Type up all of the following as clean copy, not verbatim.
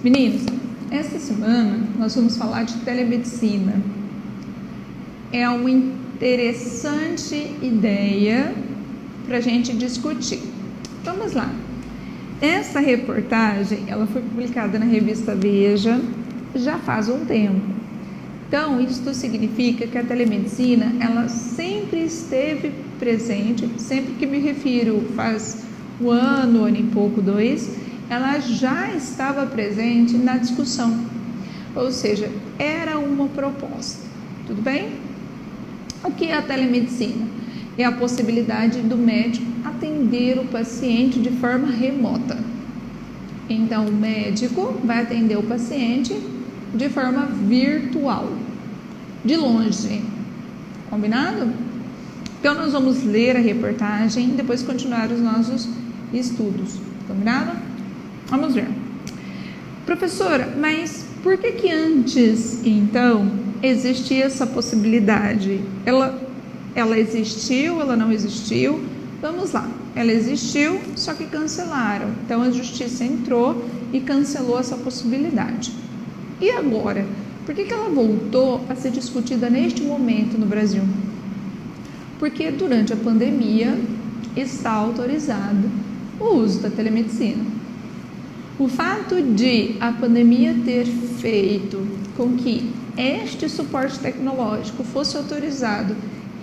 Meninos, esta semana nós vamos falar de telemedicina. É uma interessante ideia para a gente discutir. Vamos lá. Essa reportagem, ela foi publicada na revista Veja já faz um tempo. Então, isso significa que a telemedicina, ela sempre esteve presente, sempre que me refiro faz um ano e pouco, 2, ela já estava presente na discussão. Ou seja, era uma proposta. Tudo bem? O que é a telemedicina? É a possibilidade do médico atender o paciente de forma remota. Então, o médico vai atender o paciente de forma virtual, de longe. Combinado? Então, nós vamos ler a reportagem e depois continuar os nossos estudos. Combinado? Vamos ver. Professora, mas por que antes, então, existia essa possibilidade? Ela existiu, ela não existiu? Vamos lá. Ela existiu, só que cancelaram. Então, a justiça entrou e cancelou essa possibilidade. E agora? Por que ela voltou a ser discutida neste momento no Brasil? Porque durante a pandemia está autorizado o uso da telemedicina. O fato de a pandemia ter feito com que este suporte tecnológico fosse autorizado,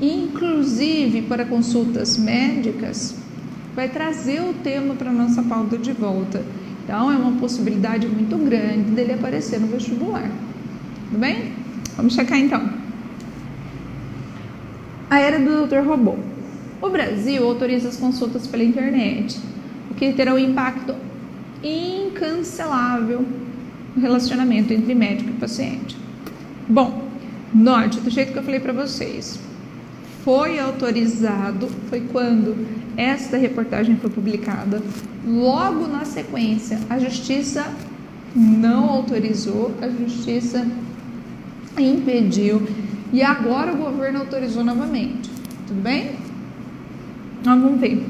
inclusive para consultas médicas, vai trazer o tema para a nossa pauta de volta. Então, é uma possibilidade muito grande dele aparecer no vestibular. Tudo bem? Vamos checar então. A era do Dr. Robô. O Brasil autoriza as consultas pela internet, o que terá um impacto incancelável no relacionamento entre médico e paciente. Bom, note, do jeito que eu falei para vocês, foi autorizado, foi quando esta reportagem foi publicada, logo na sequência, a justiça não autorizou, a justiça impediu e agora o governo autorizou novamente. Tudo bem? Vamos ver.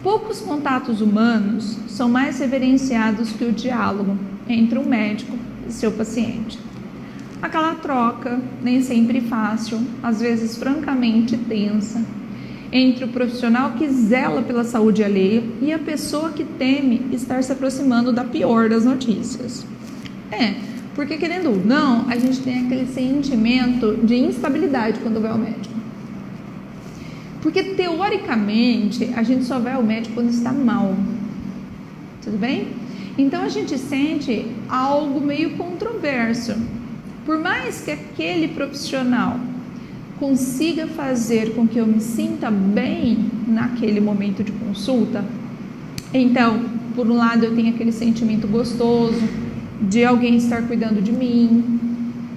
Poucos contatos humanos são mais reverenciados que o diálogo entre um médico e seu paciente. Aquela troca, nem sempre fácil, às vezes francamente tensa, entre o profissional que zela pela saúde alheia e a pessoa que teme estar se aproximando da pior das notícias. Porque querendo ou não, a gente tem aquele sentimento de instabilidade quando vai ao médico. Porque teoricamente, a gente só vai ao médico quando está mal. Tudo bem? Então a gente sente algo meio controverso. Por mais que aquele profissional consiga fazer com que eu me sinta bem naquele momento de consulta, então, por um lado, eu tenho aquele sentimento gostoso de alguém estar cuidando de mim,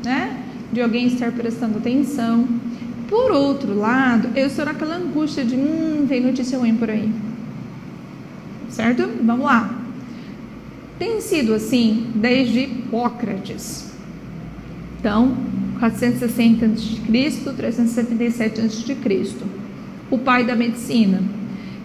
né? De alguém estar prestando atenção. Por outro lado, eu estou naquela angústia de vem notícia ruim por aí. Certo? Vamos lá. Tem sido assim desde Hipócrates. Então, 460 a.C., 377 a.C., o pai da medicina,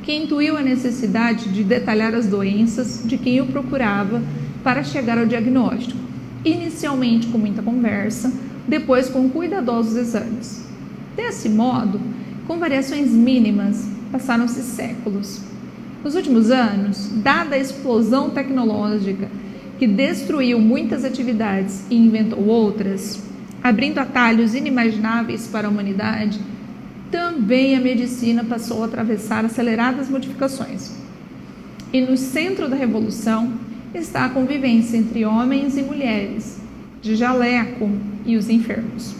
que intuiu a necessidade de detalhar as doenças de quem o procurava para chegar ao diagnóstico, inicialmente com muita conversa, depois com cuidadosos exames. Desse modo, com variações mínimas, passaram-se séculos. Nos últimos anos, dada a explosão tecnológica que destruiu muitas atividades e inventou outras, abrindo atalhos inimagináveis para a humanidade, também a medicina passou a atravessar aceleradas modificações. E no centro da revolução está a convivência entre homens e mulheres, de jaleco e os enfermos.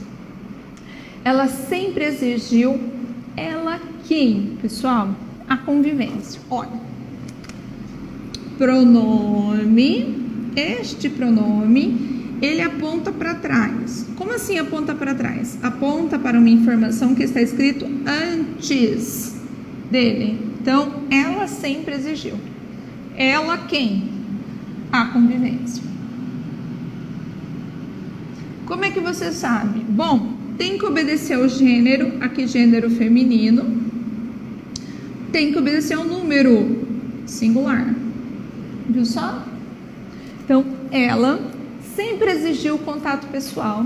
Ela sempre exigiu, quem, pessoal? A convivência. Olha, pronome, este pronome, ele aponta para trás. Como assim aponta para trás? Aponta para uma informação que está escrito antes dele. Então, ela sempre exigiu. Ela quem? A convivência. Como é que você sabe? Bom, tem que obedecer ao gênero, aqui gênero feminino, tem que obedecer ao número singular. Viu só? Então, ela sempre exigiu contato pessoal,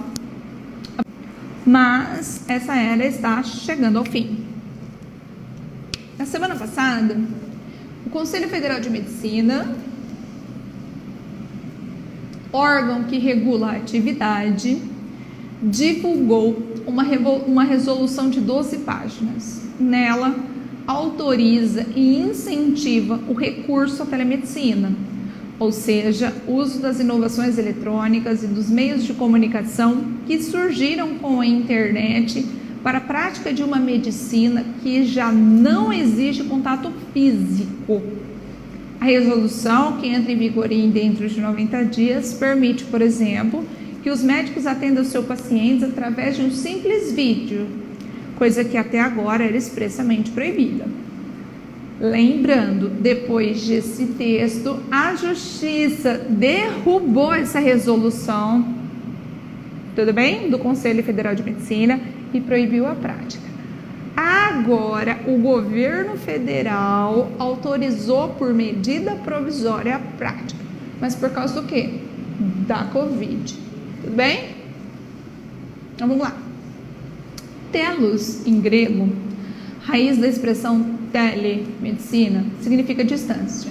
mas essa era está chegando ao fim. Na semana passada, o Conselho Federal de Medicina, órgão que regula a atividade, divulgou uma resolução de 12 páginas. Nela, autoriza e incentiva o recurso à telemedicina, ou seja, o uso das inovações eletrônicas e dos meios de comunicação que surgiram com a internet para a prática de uma medicina que já não exige contato físico. A resolução, que entra em vigor dentro de 90 dias, permite, por exemplo, que os médicos atendam seus pacientes através de um simples vídeo, coisa que até agora era expressamente proibida. Lembrando, depois desse texto, a Justiça derrubou essa resolução, tudo bem? Do Conselho Federal de Medicina e proibiu a prática. Agora, o governo federal autorizou por medida provisória a prática, mas por causa do quê? Da Covid. Tudo bem? Então vamos lá. Telos, em grego, raiz da expressão telemedicina, significa distância.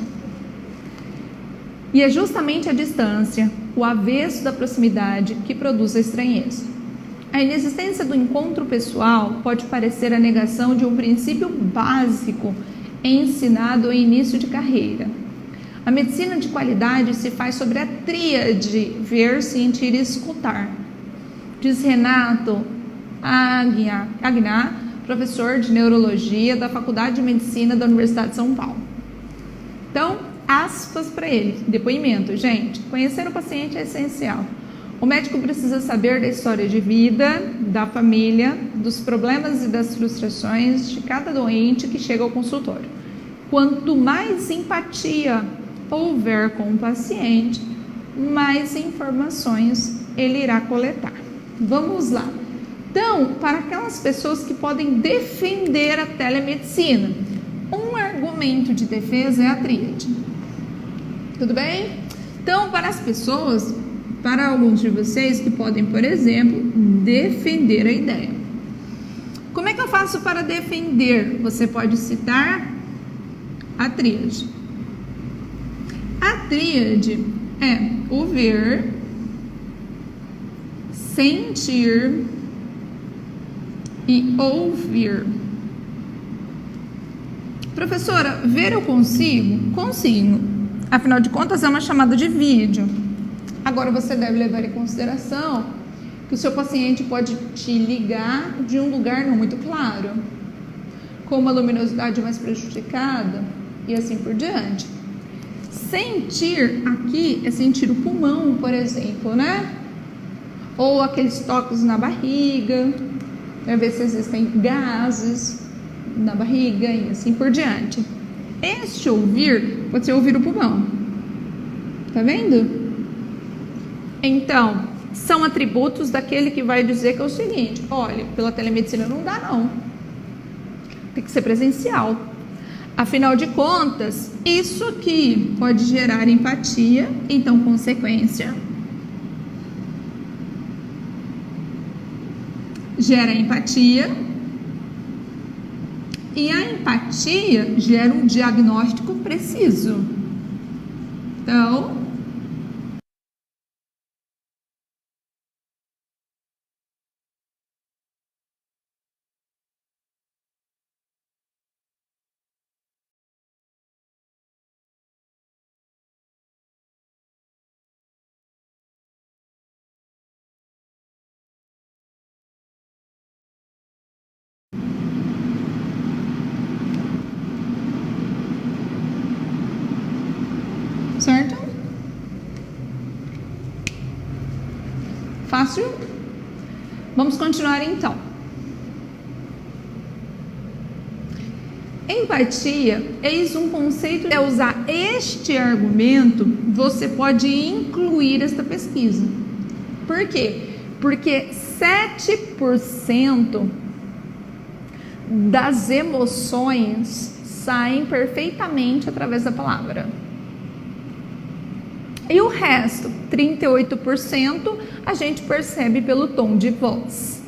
E é justamente a distância, o avesso da proximidade, que produz a estranheza. A inexistência do encontro pessoal pode parecer a negação de um princípio básico ensinado ao início de carreira. A medicina de qualidade se faz sobre a tríade ver, sentir e escutar. Diz Renato Agnar, professor de neurologia da Faculdade de Medicina da Universidade de São Paulo. Então, aspas para ele, depoimento. Gente, conhecer o paciente é essencial. O médico precisa saber da história de vida, da família, dos problemas e das frustrações de cada doente que chega ao consultório. Quanto mais empatia houver com o paciente, mais informações ele irá coletar. Vamos lá. Então, para aquelas pessoas que podem defender a telemedicina, um argumento de defesa é a tríade. Tudo bem? Então, para as pessoas, para alguns de vocês que podem, por exemplo, defender a ideia. Como é que eu faço para defender? Você pode citar a tríade. A tríade é o ver, sentir e ouvir. Professora, ver eu consigo? Consigo. Afinal de contas, é uma chamada de vídeo. Agora, você deve levar em consideração que o seu paciente pode te ligar de um lugar não muito claro, com uma luminosidade mais prejudicada e assim por diante. Sentir aqui é sentir o pulmão, por exemplo, né? Ou aqueles toques na barriga, para ver se existem gases na barriga e assim por diante. Este ouvir pode ser ouvir o pulmão. Tá vendo? Então, são atributos daquele que vai dizer que é o seguinte: olha, pela telemedicina não dá não. Tem que ser presencial. Afinal de contas, isso aqui pode gerar empatia, então consequência gera empatia, e a empatia gera um diagnóstico preciso. Então, certo? Fácil? Vamos continuar então. Empatia, eis um conceito. É usar este argumento, você pode incluir esta pesquisa. Por quê? Porque 7% das emoções saem perfeitamente através da palavra. E o resto, 38%, a gente percebe pelo tom de voz.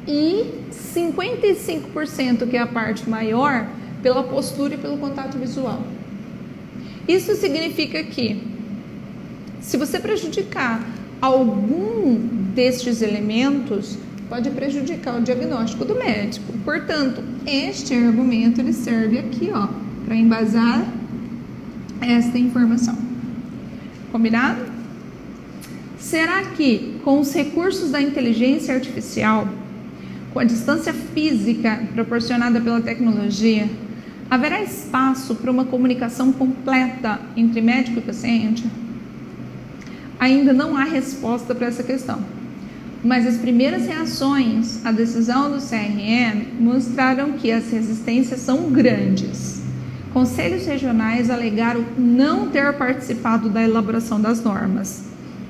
E 55%, que é a parte maior, pela postura e pelo contato visual. Isso significa que, se você prejudicar algum destes elementos, pode prejudicar o diagnóstico do médico. Portanto, este argumento ele serve aqui, ó, para embasar esta informação. Combinado? Será que, com os recursos da inteligência artificial, com a distância física proporcionada pela tecnologia, haverá espaço para uma comunicação completa entre médico e paciente? Ainda não há resposta para essa questão, mas as primeiras reações à decisão do CRM mostraram que as resistências são grandes. Conselhos regionais alegaram não ter participado da elaboração das normas.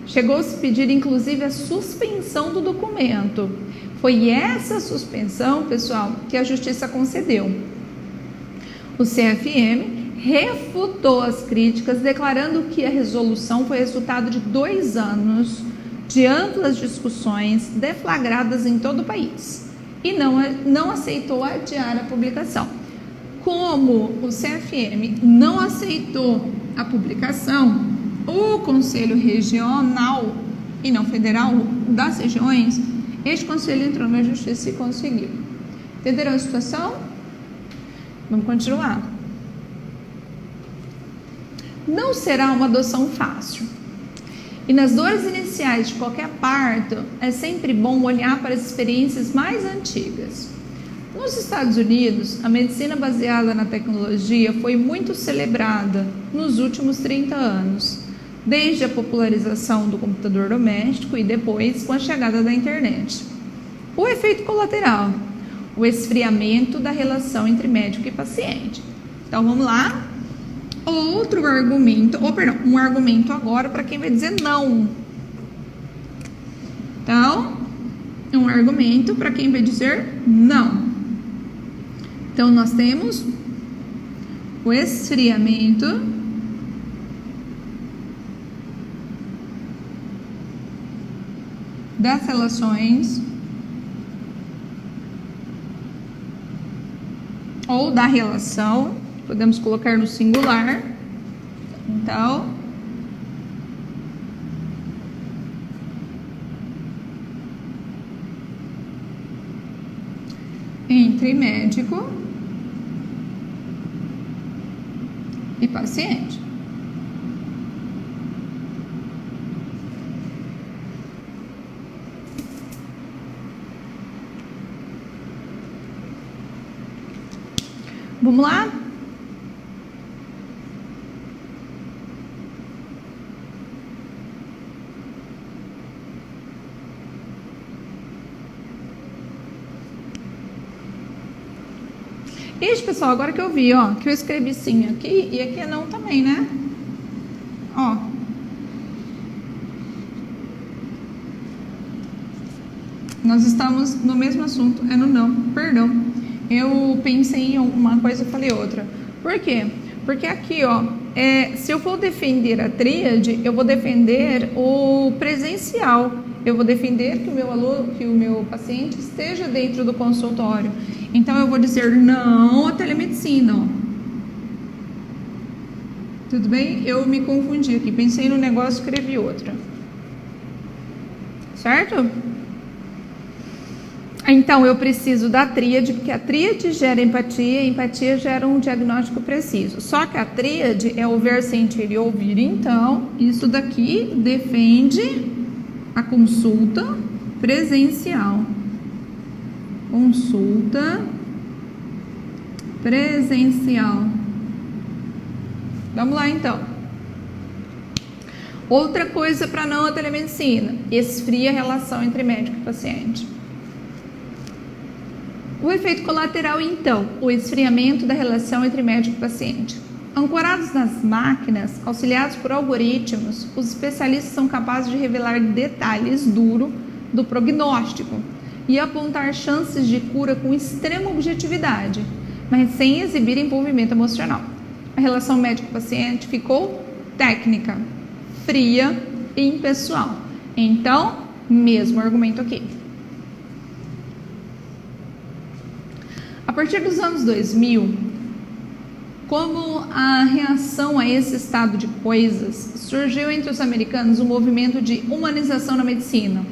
Chegou-se a pedir, inclusive, a suspensão do documento. Foi essa suspensão, pessoal, que a Justiça concedeu. O CFM refutou as críticas, declarando que a resolução foi resultado de 2 anos de amplas discussões deflagradas em todo o país e não aceitou adiar a publicação. Como o CFM não aceitou a publicação, o Conselho Regional e não Federal das regiões, este conselho entrou na Justiça e conseguiu. Entenderam a situação? Vamos continuar. Não será uma adoção fácil. E nas dores iniciais de qualquer parto, é sempre bom olhar para as experiências mais antigas. Nos Estados Unidos, a medicina baseada na tecnologia foi muito celebrada nos últimos 30 anos, desde a popularização do computador doméstico e depois com a chegada da internet. O efeito colateral, o esfriamento da relação entre médico e paciente. Então vamos lá. Outro argumento, um argumento agora para quem vai dizer não. Então, um argumento para quem vai dizer não. Então, nós temos o esfriamento das relações ou da relação. Podemos colocar no singular. Então, entre médico e paciente. Vamos lá? Isso, pessoal, agora que eu vi, ó, que eu escrevi sim aqui e aqui é não também, né? Ó. Nós estamos no mesmo assunto, é no não, perdão. Eu pensei em uma coisa e falei outra. Por quê? Porque aqui, ó, se eu for defender a tríade, eu vou defender o presencial. Eu vou defender que o meu aluno, que o meu paciente esteja dentro do consultório. Então, eu vou dizer não à telemedicina. Ó. Tudo bem? Eu me confundi aqui. Pensei no negócio e escrevi outra. Certo? Então, eu preciso da tríade, porque a tríade gera empatia, e empatia gera um diagnóstico preciso. Só que a tríade é o ver, sentir e ouvir. Então, isso daqui defende a consulta presencial. Consulta presencial. Vamos lá, então. Outra coisa para não a telemedicina: esfria a relação entre médico e paciente. O efeito colateral, então, o esfriamento da relação entre médico e paciente. Ancorados nas máquinas, auxiliados por algoritmos, os especialistas são capazes de revelar detalhes duros do prognóstico e apontar chances de cura com extrema objetividade, mas sem exibir envolvimento emocional. A relação médico-paciente ficou técnica, fria e impessoal. Então, mesmo argumento aqui. A partir dos anos 2000, como a reação a esse estado de coisas, surgiu entre os americanos um movimento de humanização na medicina,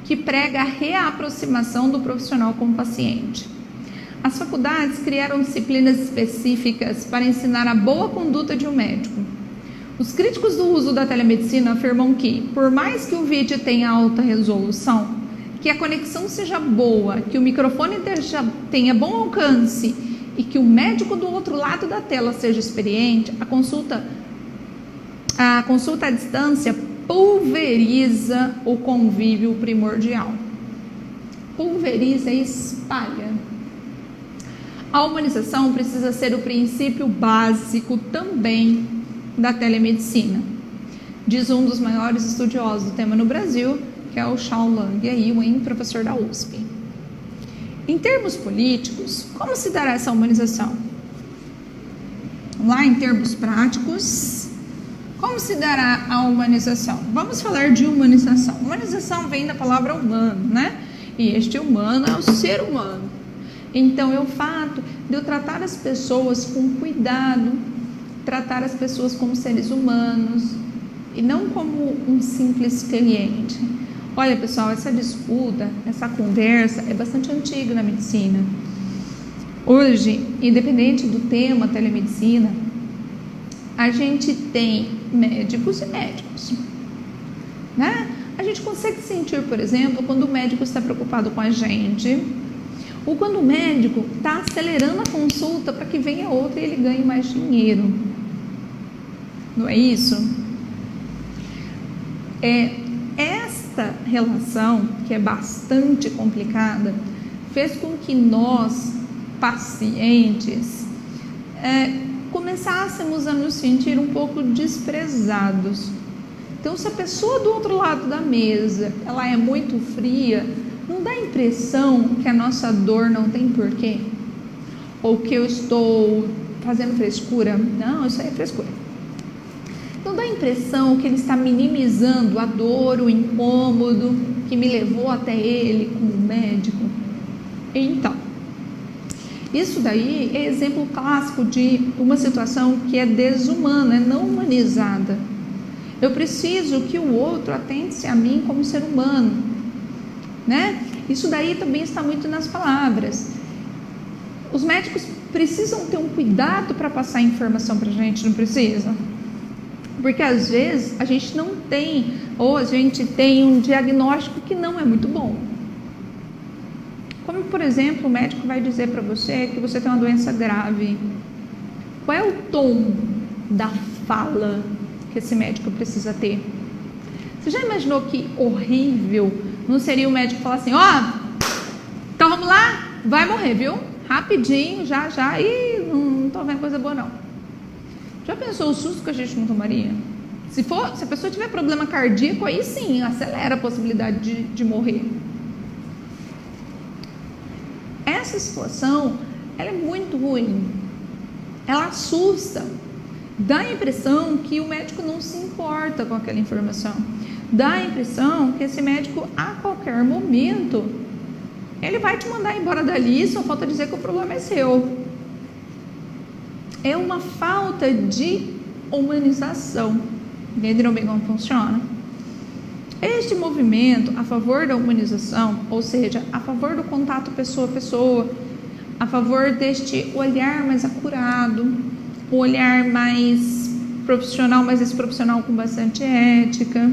que prega a reaproximação do profissional com o paciente. As faculdades criaram disciplinas específicas para ensinar a boa conduta de um médico. Os críticos do uso da telemedicina afirmam que, por mais que o vídeo tenha alta resolução, que a conexão seja boa, que o microfone tenha bom alcance e que o médico do outro lado da tela seja experiente, a consulta à distância pulveriza o convívio primordial. Pulveriza e espalha. A humanização precisa ser o princípio básico também da telemedicina, diz um dos maiores estudiosos do tema no Brasil, que é o Shaw Lang Ewing, professor da USP. Em termos políticos, como se dará essa humanização? Lá em termos práticos, como se dará a humanização? Vamos falar de humanização. Humanização vem da palavra humano, né? E este humano é o ser humano. Então, é o fato de eu tratar as pessoas com cuidado, tratar as pessoas como seres humanos e não como um simples cliente. Olha, pessoal, essa disputa, essa conversa é bastante antiga na medicina. Hoje, independente do tema telemedicina, a gente tem médicos e médicos, né? A gente consegue sentir, por exemplo, quando o médico está preocupado com a gente, ou quando o médico está acelerando a consulta para que venha outra e ele ganhe mais dinheiro. Não é isso? Esta relação, que é bastante complicada, fez com que nós, pacientes, começássemos a nos sentir um pouco desprezados. Então, se a pessoa do outro lado da mesa, ela é muito fria, não dá a impressão que a nossa dor não tem porquê? Ou que eu estou fazendo frescura? Não, isso aí é frescura. Não dá a impressão que ele está minimizando a dor, o incômodo que me levou até ele como médico? Então, isso daí é exemplo clássico de uma situação que é desumana, é não humanizada. Eu preciso que o outro atente-se a mim como ser humano, né? Isso daí também está muito nas palavras. Os médicos precisam ter um cuidado para passar informação para a gente, não precisa? Porque às vezes a gente não tem, ou a gente tem um diagnóstico que não é muito bom. Como, por exemplo, o médico vai dizer para você que você tem uma doença grave. Qual é o tom da fala que esse médico precisa ter? Você já imaginou que horrível não seria o médico falar assim, então vamos lá, vai morrer, viu? Rapidinho, já, e não tô vendo coisa boa não. Já pensou o susto que a gente não tomaria? Se a pessoa tiver problema cardíaco, aí sim, acelera a possibilidade de morrer. Essa situação, ela é muito ruim. Ela assusta. Dá a impressão que o médico não se importa com aquela informação. Dá a impressão que esse médico, a qualquer momento, ele vai te mandar embora dali, só falta dizer que o problema é seu. É uma falta de humanização. Entenderam bem como funciona? Este movimento a favor da humanização, ou seja, a favor do contato pessoa a pessoa, a favor deste olhar mais acurado, um olhar mais profissional, mas esse profissional com bastante ética,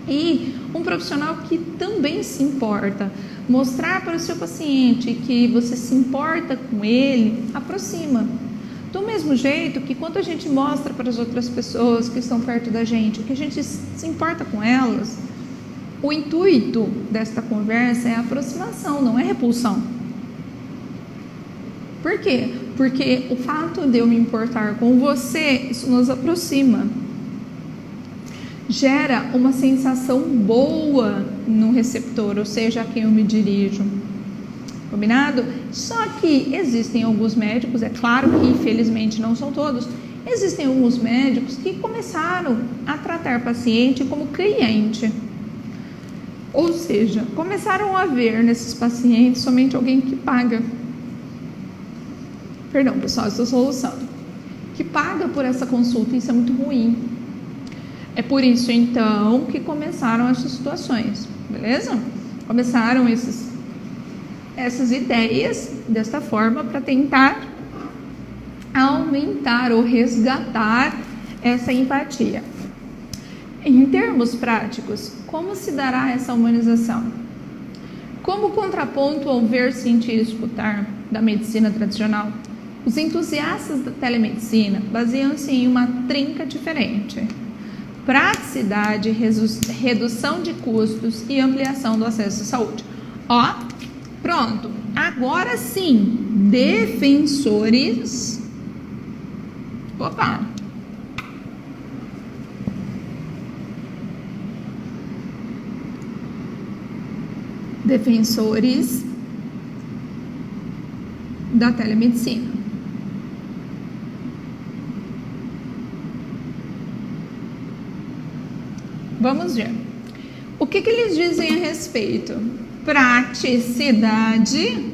e um profissional que também se importa. Mostrar para o seu paciente que você se importa com ele, aproxima. Do mesmo jeito que quando a gente mostra para as outras pessoas que estão perto da gente, que a gente se importa com elas, o intuito desta conversa é aproximação, não é repulsão. Por quê? Porque o fato de eu me importar com você, isso nos aproxima. Gera uma sensação boa no receptor, ou seja, a quem eu me dirijo. Combinado? Só que existem alguns médicos, é claro que infelizmente não são todos, Existem alguns médicos que começaram a tratar paciente como cliente. Ou seja, começaram a ver nesses pacientes somente alguém que paga. Perdão, pessoal, estou soluçando. Que paga por essa consulta, isso é muito ruim. É por isso, então, que começaram essas situações, beleza? Começaram essas ideias desta forma para tentar aumentar ou resgatar essa empatia. Em termos práticos, como se dará essa humanização? Como contraponto ao ver, sentir e escutar da medicina tradicional, os entusiastas da telemedicina baseiam-se em uma trinca diferente: praticidade, redução de custos e ampliação do acesso à saúde. Ó, pronto. Agora sim, defensores. Opa! Defensores da telemedicina. Vamos ver. O que eles dizem a respeito? Praticidade.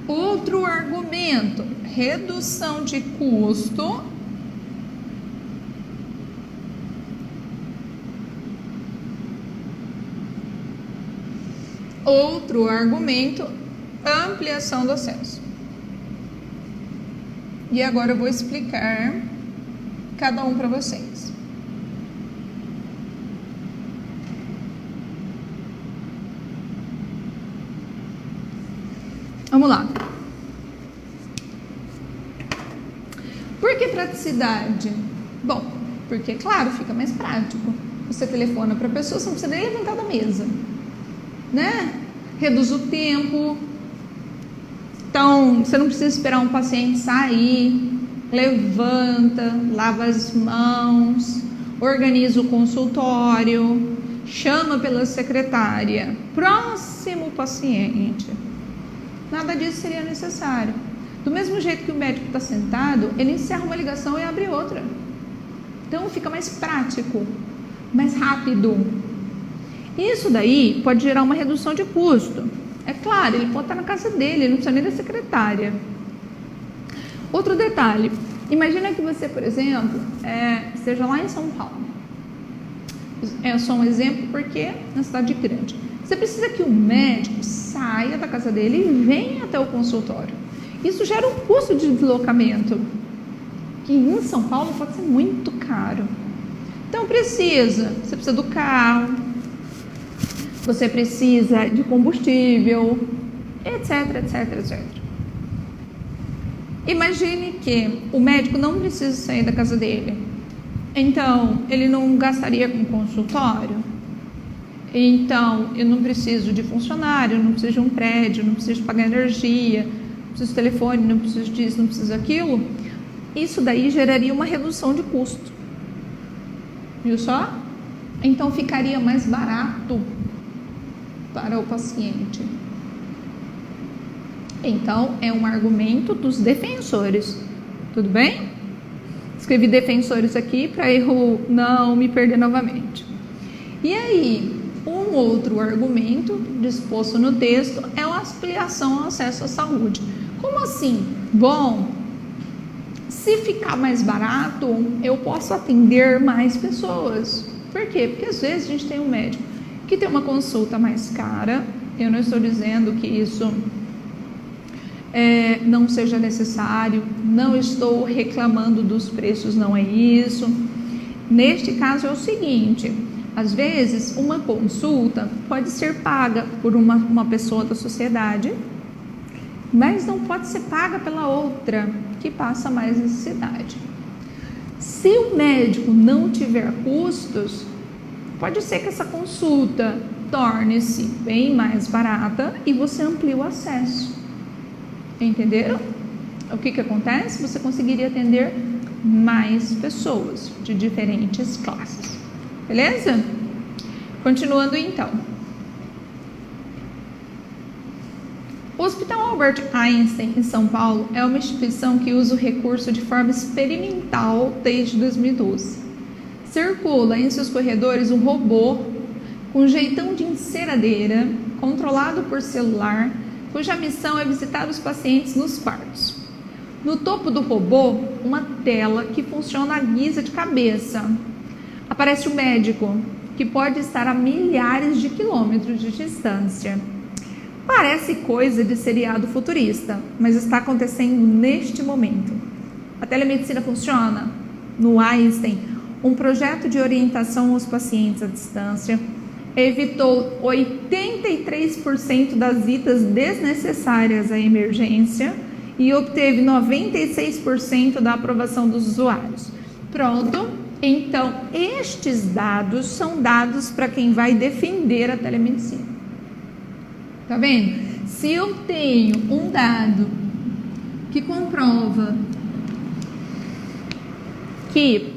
Outro argumento, redução de custo. Outro argumento, ampliação do acesso. E agora eu vou explicar cada um para vocês. Vamos lá. Por que praticidade? Bom, porque, claro, fica mais prático. Você telefona para a pessoa, você não precisa nem levantar da mesa, né? Reduz o tempo. Então, você não precisa esperar um paciente sair. Levanta, lava as mãos, organiza o consultório, chama pela secretária. Próximo paciente. Nada disso seria necessário. Do mesmo jeito que o médico está sentado, ele encerra uma ligação e abre outra. Então fica mais prático, mais rápido. Isso daí pode gerar uma redução de custo. É claro, ele pode estar na casa dele, ele não precisa nem da secretária. Outro detalhe, imagina que você, por exemplo, esteja lá em São Paulo. É só um exemplo porque é uma cidade grande. Você precisa que o médico saia da casa dele e venha até o consultório. Isso gera um custo de deslocamento, que em São Paulo pode ser muito caro. Então você precisa do carro, você precisa de combustível, etc, etc, etc. Imagine que o médico não precisa sair da casa dele. Então, ele não gastaria com consultório. Então, eu não preciso de funcionário, não preciso de um prédio, não preciso pagar energia, não preciso de telefone, não preciso disso, não preciso daquilo. Isso daí geraria uma redução de custo. Viu só? Então, ficaria mais barato para o paciente. Então, é um argumento dos defensores. Tudo bem? Escrevi defensores aqui para eu não me perder novamente. E aí, um outro argumento disposto no texto é a ampliação ao acesso à saúde. Como assim? Bom, se ficar mais barato, eu posso atender mais pessoas. Por quê? Porque às vezes a gente tem um médico que tem uma consulta mais cara. Eu não estou dizendo que isso não seja necessário, não estou reclamando dos preços, não é isso. Neste caso é o seguinte: às vezes uma consulta pode ser paga por uma pessoa da sociedade, mas não pode ser paga pela outra que passa mais necessidade. Se o médico não tiver custos, pode ser que essa consulta torne-se bem mais barata e você amplie o acesso. Entenderam? O que acontece? Você conseguiria atender mais pessoas de diferentes classes. Beleza? Continuando então. Albert Einstein, em São Paulo, é uma instituição que usa o recurso de forma experimental desde 2012. Circula em seus corredores um robô com jeitão de enceradeira, controlado por celular, cuja missão é visitar os pacientes nos partos. No topo do robô, uma tela que funciona à guisa de cabeça. Aparece o médico, que pode estar a milhares de quilômetros de distância. Parece coisa de seriado futurista, mas está acontecendo neste momento. A telemedicina funciona? No Einstein, um projeto de orientação aos pacientes à distância evitou 83% das idas desnecessárias à emergência e obteve 96% da aprovação dos usuários. Pronto, então estes dados são dados para quem vai defender a telemedicina. Tá vendo? Se eu tenho um dado que comprova que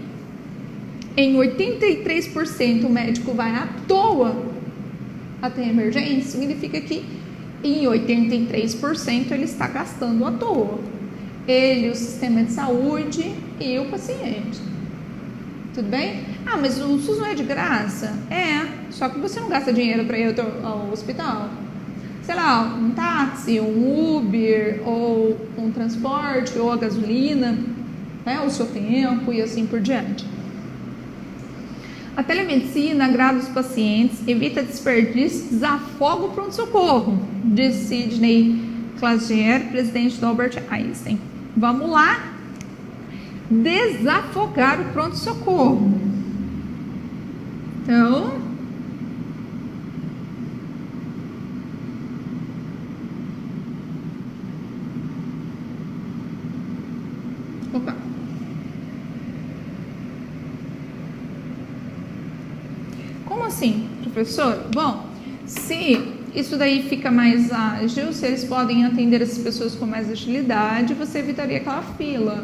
em 83% o médico vai à toa até a emergência, significa que em 83% ele está gastando à toa. Ele, o sistema de saúde e o paciente. Tudo bem? Ah, mas o SUS não é de graça? É, só que você não gasta dinheiro para ir ao hospital. Sei lá, um táxi, um Uber, ou um transporte, ou a gasolina, né, o seu tempo e assim por diante. A telemedicina agrada os pacientes, evita desperdício, desafoga o pronto-socorro, disse Sidney Klagier, presidente do Albert Einstein. Vamos lá? Desafogar o pronto-socorro. Então, opa. Como assim, professor? Bom, se isso daí fica mais ágil, se eles podem atender essas pessoas com mais agilidade, você evitaria aquela fila,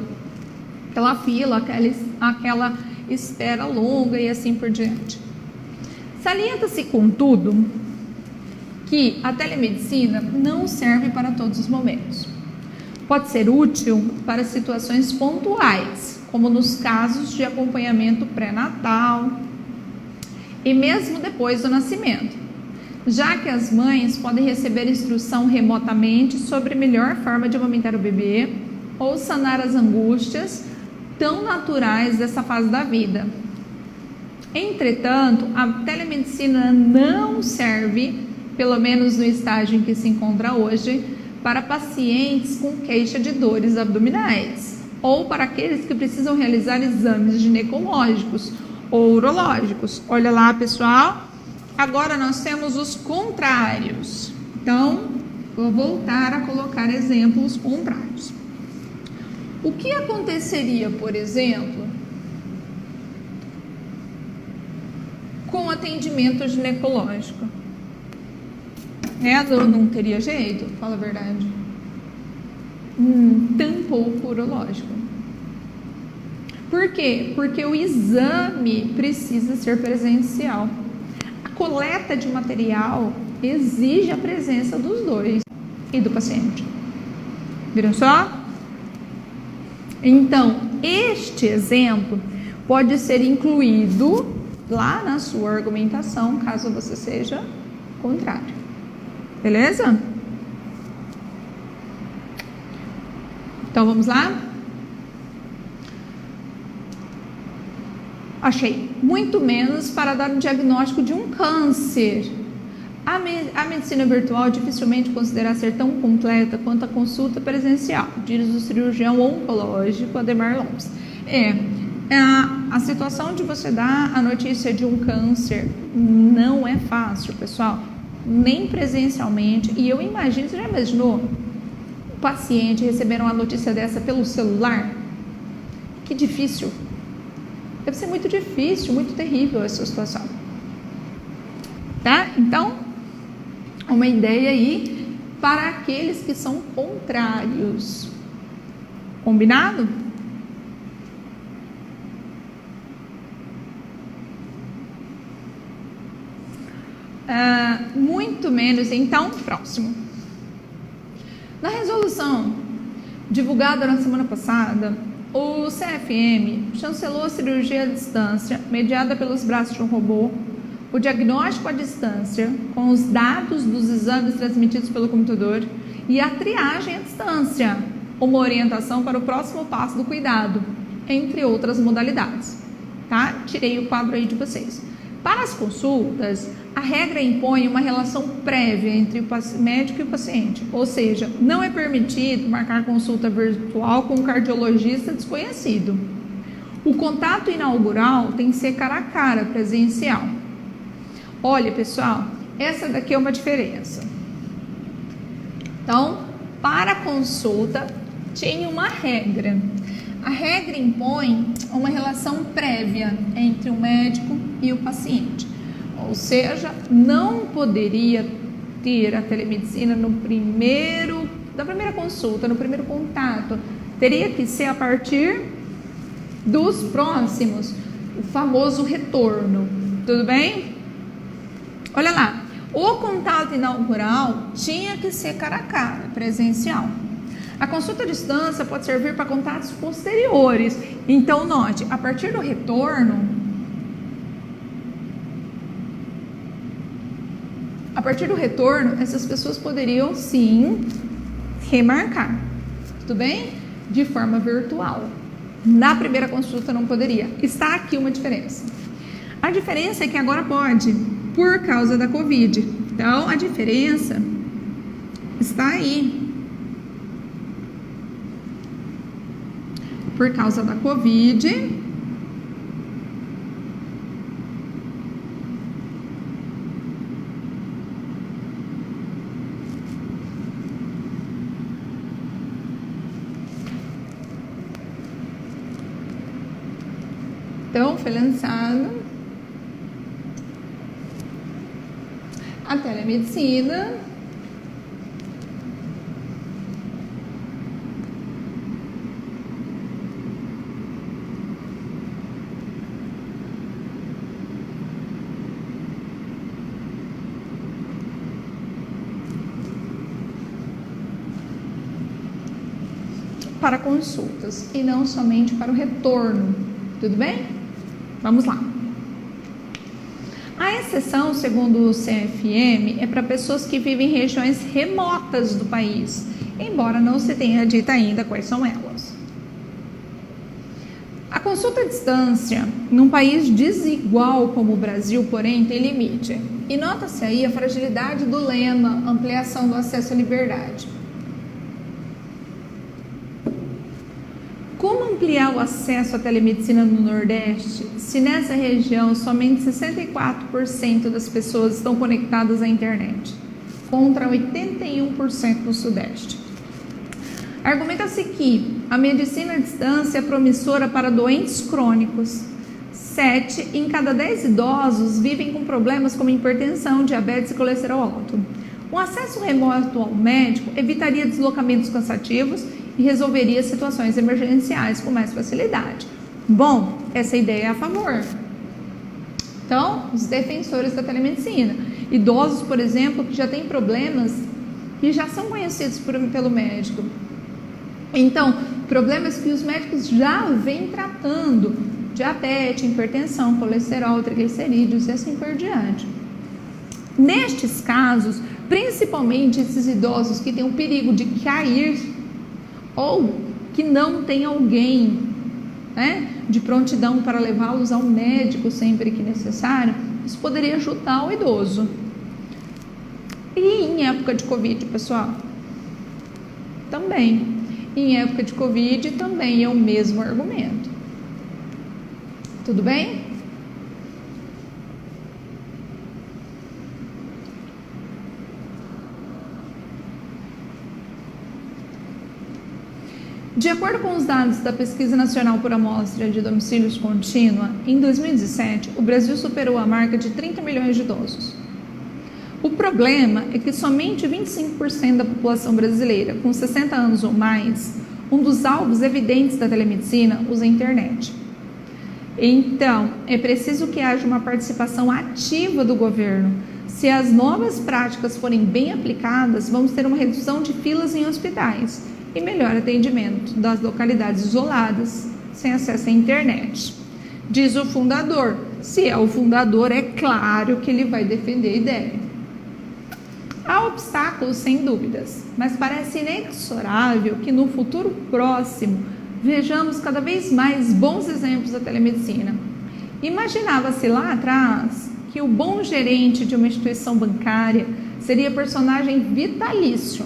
aquela espera longa e assim por diante. Salienta-se, contudo, que a telemedicina não serve para todos os momentos. Pode ser útil para situações pontuais, como nos casos de acompanhamento pré-natal e mesmo depois do nascimento, já que as mães podem receber instrução remotamente sobre a melhor forma de amamentar o bebê ou sanar as angústias tão naturais dessa fase da vida. Entretanto, a telemedicina não serve, pelo menos no estágio em que se encontra hoje, para pacientes com queixa de dores abdominais ou para aqueles que precisam realizar exames ginecológicos ou urológicos. Olha lá, pessoal, agora nós temos os contrários. Então, vou voltar a colocar exemplos contrários. O que aconteceria, por exemplo, com atendimento ginecológico? Não teria jeito, fala a verdade. Tampouco urológico. Por quê? Porque o exame precisa ser presencial. A coleta de material exige a presença dos dois e do paciente. Viram só? Então, este exemplo pode ser incluído lá na sua argumentação, caso você seja contrário. Beleza? Então, vamos lá? Achei. Muito menos para dar um diagnóstico de um câncer. A medicina virtual dificilmente considera ser tão completa quanto a consulta presencial, diz o cirurgião oncológico Ademar Lopes. A situação de você dar a notícia de um câncer não é fácil, pessoal, nem presencialmente. E eu imagino, você já imaginou o paciente receber uma notícia dessa pelo celular? Que difícil. Deve ser muito difícil, muito terrível essa situação. Tá? Então, uma ideia aí para aqueles que são contrários. Combinado? Muito menos. Então, próximo. Na resolução divulgada na semana passada, o CFM chancelou a cirurgia à distância, mediada pelos braços de um robô, o diagnóstico à distância, com os dados dos exames transmitidos pelo computador, e a triagem à distância, uma orientação para o próximo passo do cuidado, entre outras modalidades. Tá? Tirei o quadro aí de vocês. Para as consultas, a regra impõe uma relação prévia entre o médico e o paciente, ou seja, não é permitido marcar consulta virtual com um cardiologista desconhecido. O contato inaugural tem que ser cara a cara, presencial. Olha, pessoal, essa daqui é uma diferença. Então, para a consulta, tinha uma regra. A regra impõe uma relação prévia entre o médico e o paciente. Ou seja, não poderia ter a telemedicina da primeira consulta, no primeiro contato. Teria que ser a partir dos próximos, o famoso retorno. Tudo bem? Olha lá, o contato inaugural tinha que ser cara a cara, presencial. A consulta à distância pode servir para contatos posteriores. Então, note, a partir do retorno, essas pessoas poderiam sim remarcar, tudo bem? De forma virtual. Na primeira consulta não poderia. Está aqui uma diferença. A diferença é que agora pode, por causa da Covid. Então, a diferença está aí. Por causa da Covid, então foi lançado a telemedicina para consultas e não somente para o retorno, tudo bem? Vamos lá. A exceção, segundo o CFM, é para pessoas que vivem em regiões remotas do país, embora não se tenha dito ainda quais são elas. A consulta à distância, num país desigual como o Brasil, porém, tem limite. E nota-se aí a fragilidade do lema, ampliação do acesso à liberdade. Como ampliar o acesso à telemedicina no Nordeste, se nessa região somente 64% das pessoas estão conectadas à internet, contra 81% no Sudeste? Argumenta-se que a medicina à distância é promissora para doentes crônicos. 7 em cada 10 idosos vivem com problemas como hipertensão, diabetes e colesterol alto. Um acesso remoto ao médico evitaria deslocamentos cansativos e resolveria situações emergenciais com mais facilidade. Bom, essa ideia é a favor. Então, os defensores da telemedicina. Idosos, por exemplo, que já têm problemas que já são conhecidos pelo médico. Então, problemas que os médicos já vêm tratando: diabetes, hipertensão, colesterol, triglicerídeos e assim por diante. Nestes casos, principalmente esses idosos que têm o perigo de cair ou que não tem alguém, né, de prontidão para levá-los ao médico sempre que necessário, isso poderia ajudar o idoso. E em época de Covid, pessoal? Também. Em época de Covid também é o mesmo argumento. Tudo bem? De acordo com os dados da Pesquisa Nacional por Amostra de Domicílios Contínua, em 2017, o Brasil superou a marca de 30 milhões de idosos. O problema é que somente 25% da população brasileira, com 60 anos ou mais, um dos alvos evidentes da telemedicina, usa a internet. Então, é preciso que haja uma participação ativa do governo, Se as novas práticas forem bem aplicadas, vamos ter uma redução de filas em hospitais e melhor atendimento das localidades isoladas, sem acesso à internet. Diz o fundador. Se é o fundador, é claro que ele vai defender a ideia. Há obstáculos, sem dúvidas, mas parece inexorável que no futuro próximo vejamos cada vez mais bons exemplos da telemedicina. Imaginava-se lá atrás que o bom gerente de uma instituição bancária seria personagem vitalício,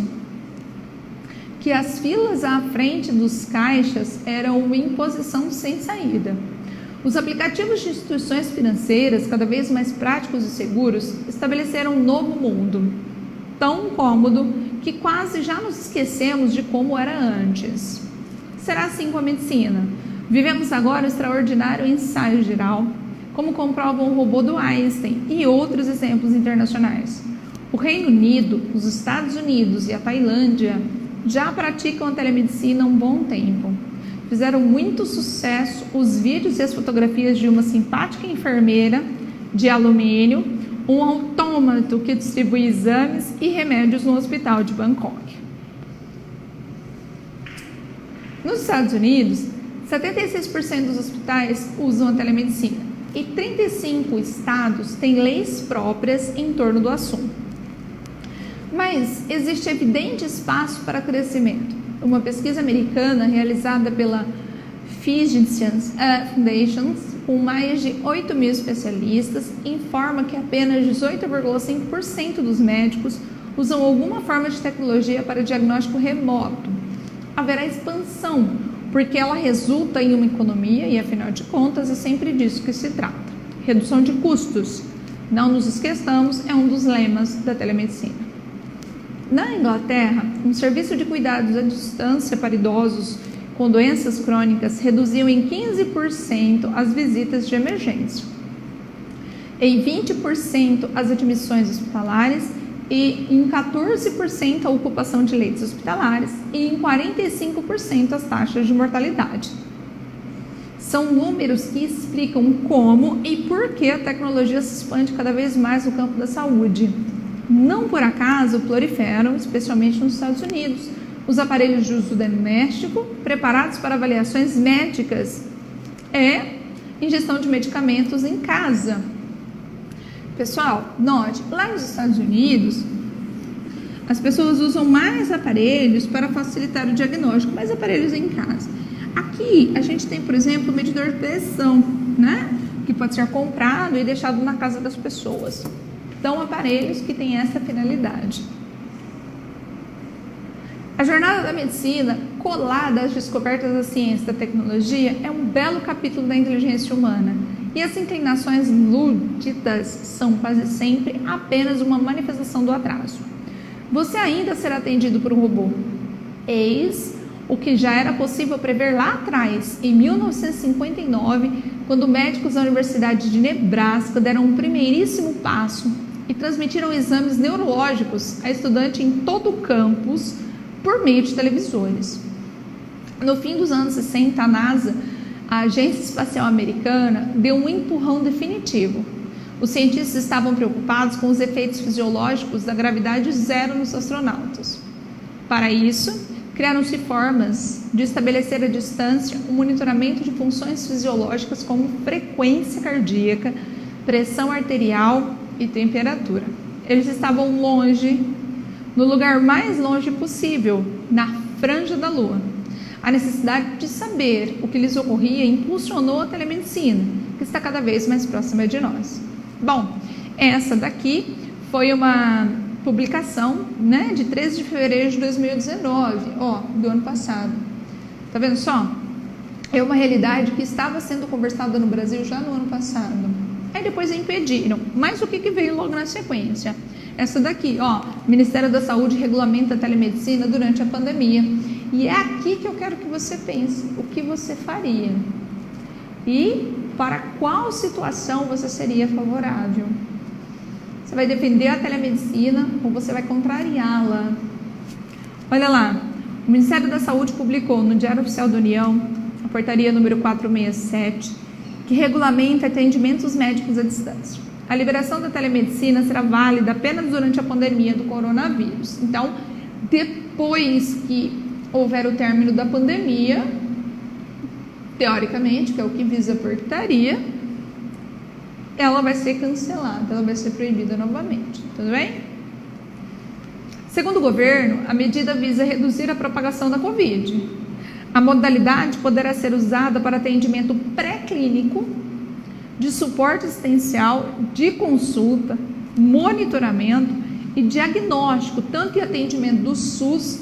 que as filas à frente dos caixas eram uma imposição sem saída. Os aplicativos de instituições financeiras, cada vez mais práticos e seguros, estabeleceram um novo mundo, tão cômodo que quase já nos esquecemos de como era antes. Será assim com a medicina. Vivemos agora o extraordinário ensaio geral, como comprova o robô do Einstein e outros exemplos internacionais. O Reino Unido, os Estados Unidos e a Tailândia já praticam a telemedicina há um bom tempo. Fizeram muito sucesso os vídeos e as fotografias de uma simpática enfermeira de alumínio, um autômato que distribui exames e remédios no hospital de Bangkok. Nos Estados Unidos, 76% dos hospitais usam a telemedicina e 35 estados têm leis próprias em torno do assunto. Mas existe evidente espaço para crescimento. Uma pesquisa americana realizada pela Physicians Foundation, com mais de 8 mil especialistas, informa que apenas 18,5% dos médicos usam alguma forma de tecnologia para diagnóstico remoto. Haverá expansão, porque ela resulta em uma economia e, afinal de contas, é sempre disso que se trata. Redução de custos. Não nos esqueçamos, é um dos lemas da telemedicina. Na Inglaterra, um serviço de cuidados à distância para idosos com doenças crônicas reduziu em 15% as visitas de emergência, em 20% as admissões hospitalares e em 14% a ocupação de leitos hospitalares e em 45% as taxas de mortalidade. São números que explicam como e por que a tecnologia se expande cada vez mais no campo da saúde. Não por acaso proliferam, especialmente nos Estados Unidos, os aparelhos de uso doméstico preparados para avaliações médicas e ingestão de medicamentos em casa. Pessoal, note, lá nos Estados Unidos, as pessoas usam mais aparelhos para facilitar o diagnóstico, mais aparelhos em casa. Aqui, a gente tem, por exemplo, o medidor de pressão, né? Que pode ser comprado e deixado na casa das pessoas. Então, aparelhos que têm essa finalidade. A jornada da medicina, colada às descobertas da ciência e da tecnologia, é um belo capítulo da inteligência humana. E as inclinações lúdicas são quase sempre apenas uma manifestação do atraso. Você ainda será atendido por um robô. Eis o que já era possível prever lá atrás, em 1959, quando médicos da Universidade de Nebraska deram um primeiríssimo passo e transmitiram exames neurológicos a estudantes em todo o campus por meio de televisores. No fim dos anos 60, a NASA, a Agência Espacial Americana, deu um empurrão definitivo. Os cientistas estavam preocupados com os efeitos fisiológicos da gravidade zero nos astronautas. Para isso, criaram-se formas de estabelecer à distância o monitoramento de funções fisiológicas como frequência cardíaca, pressão arterial e temperatura. Eles estavam longe, no lugar mais longe possível, na franja da Lua. A necessidade de saber o que lhes ocorria impulsionou a telemedicina, que está cada vez mais próxima de nós. Bom, essa daqui foi uma publicação, né, de 13 de fevereiro de 2019, do ano passado. Tá vendo só? É uma realidade que estava sendo conversada no Brasil já no ano passado. Aí depois impediram. Mas o que veio logo na sequência? Essa daqui, o Ministério da Saúde regulamenta a telemedicina durante a pandemia. E é aqui que eu quero que você pense o que você faria e para qual situação você seria favorável. Você vai defender a telemedicina ou você vai contrariá-la? Olha lá, o Ministério da Saúde publicou no Diário Oficial da União, a portaria número 467, que regulamenta atendimentos médicos à distância. a liberação da telemedicina será válida apenas durante a pandemia do coronavírus. Então, depois que houver o término da pandemia, teoricamente, que é o que visa a portaria, ela vai ser cancelada, ela vai ser proibida novamente, tudo bem? Segundo o governo, a medida visa reduzir a propagação da Covid. A modalidade poderá ser usada para atendimento pré-clínico, de suporte assistencial, de consulta, monitoramento e diagnóstico, tanto em atendimento do SUS.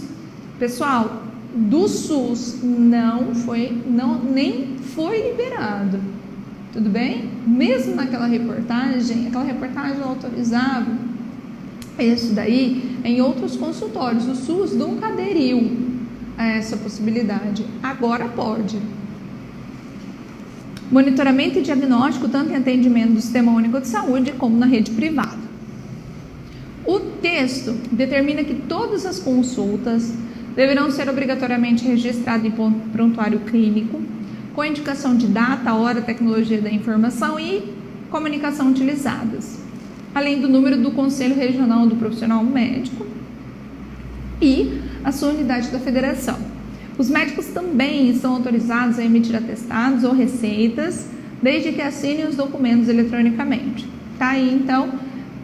Pessoal, do SUS nem foi liberado, tudo bem? Mesmo naquela reportagem, autorizava isso daí em outros consultórios. O SUS nunca aderiu a essa possibilidade, agora pode. Monitoramento e diagnóstico, tanto em atendimento do Sistema Único de Saúde como na rede privada. O texto determina que todas as consultas deverão ser obrigatoriamente registradas em prontuário clínico, com indicação de data, hora, tecnologia da informação e comunicação utilizadas, além do número do Conselho Regional do Profissional Médico e a sua unidade da federação. Os médicos também estão autorizados a emitir atestados ou receitas, desde que assinem os documentos eletronicamente. Tá aí, então,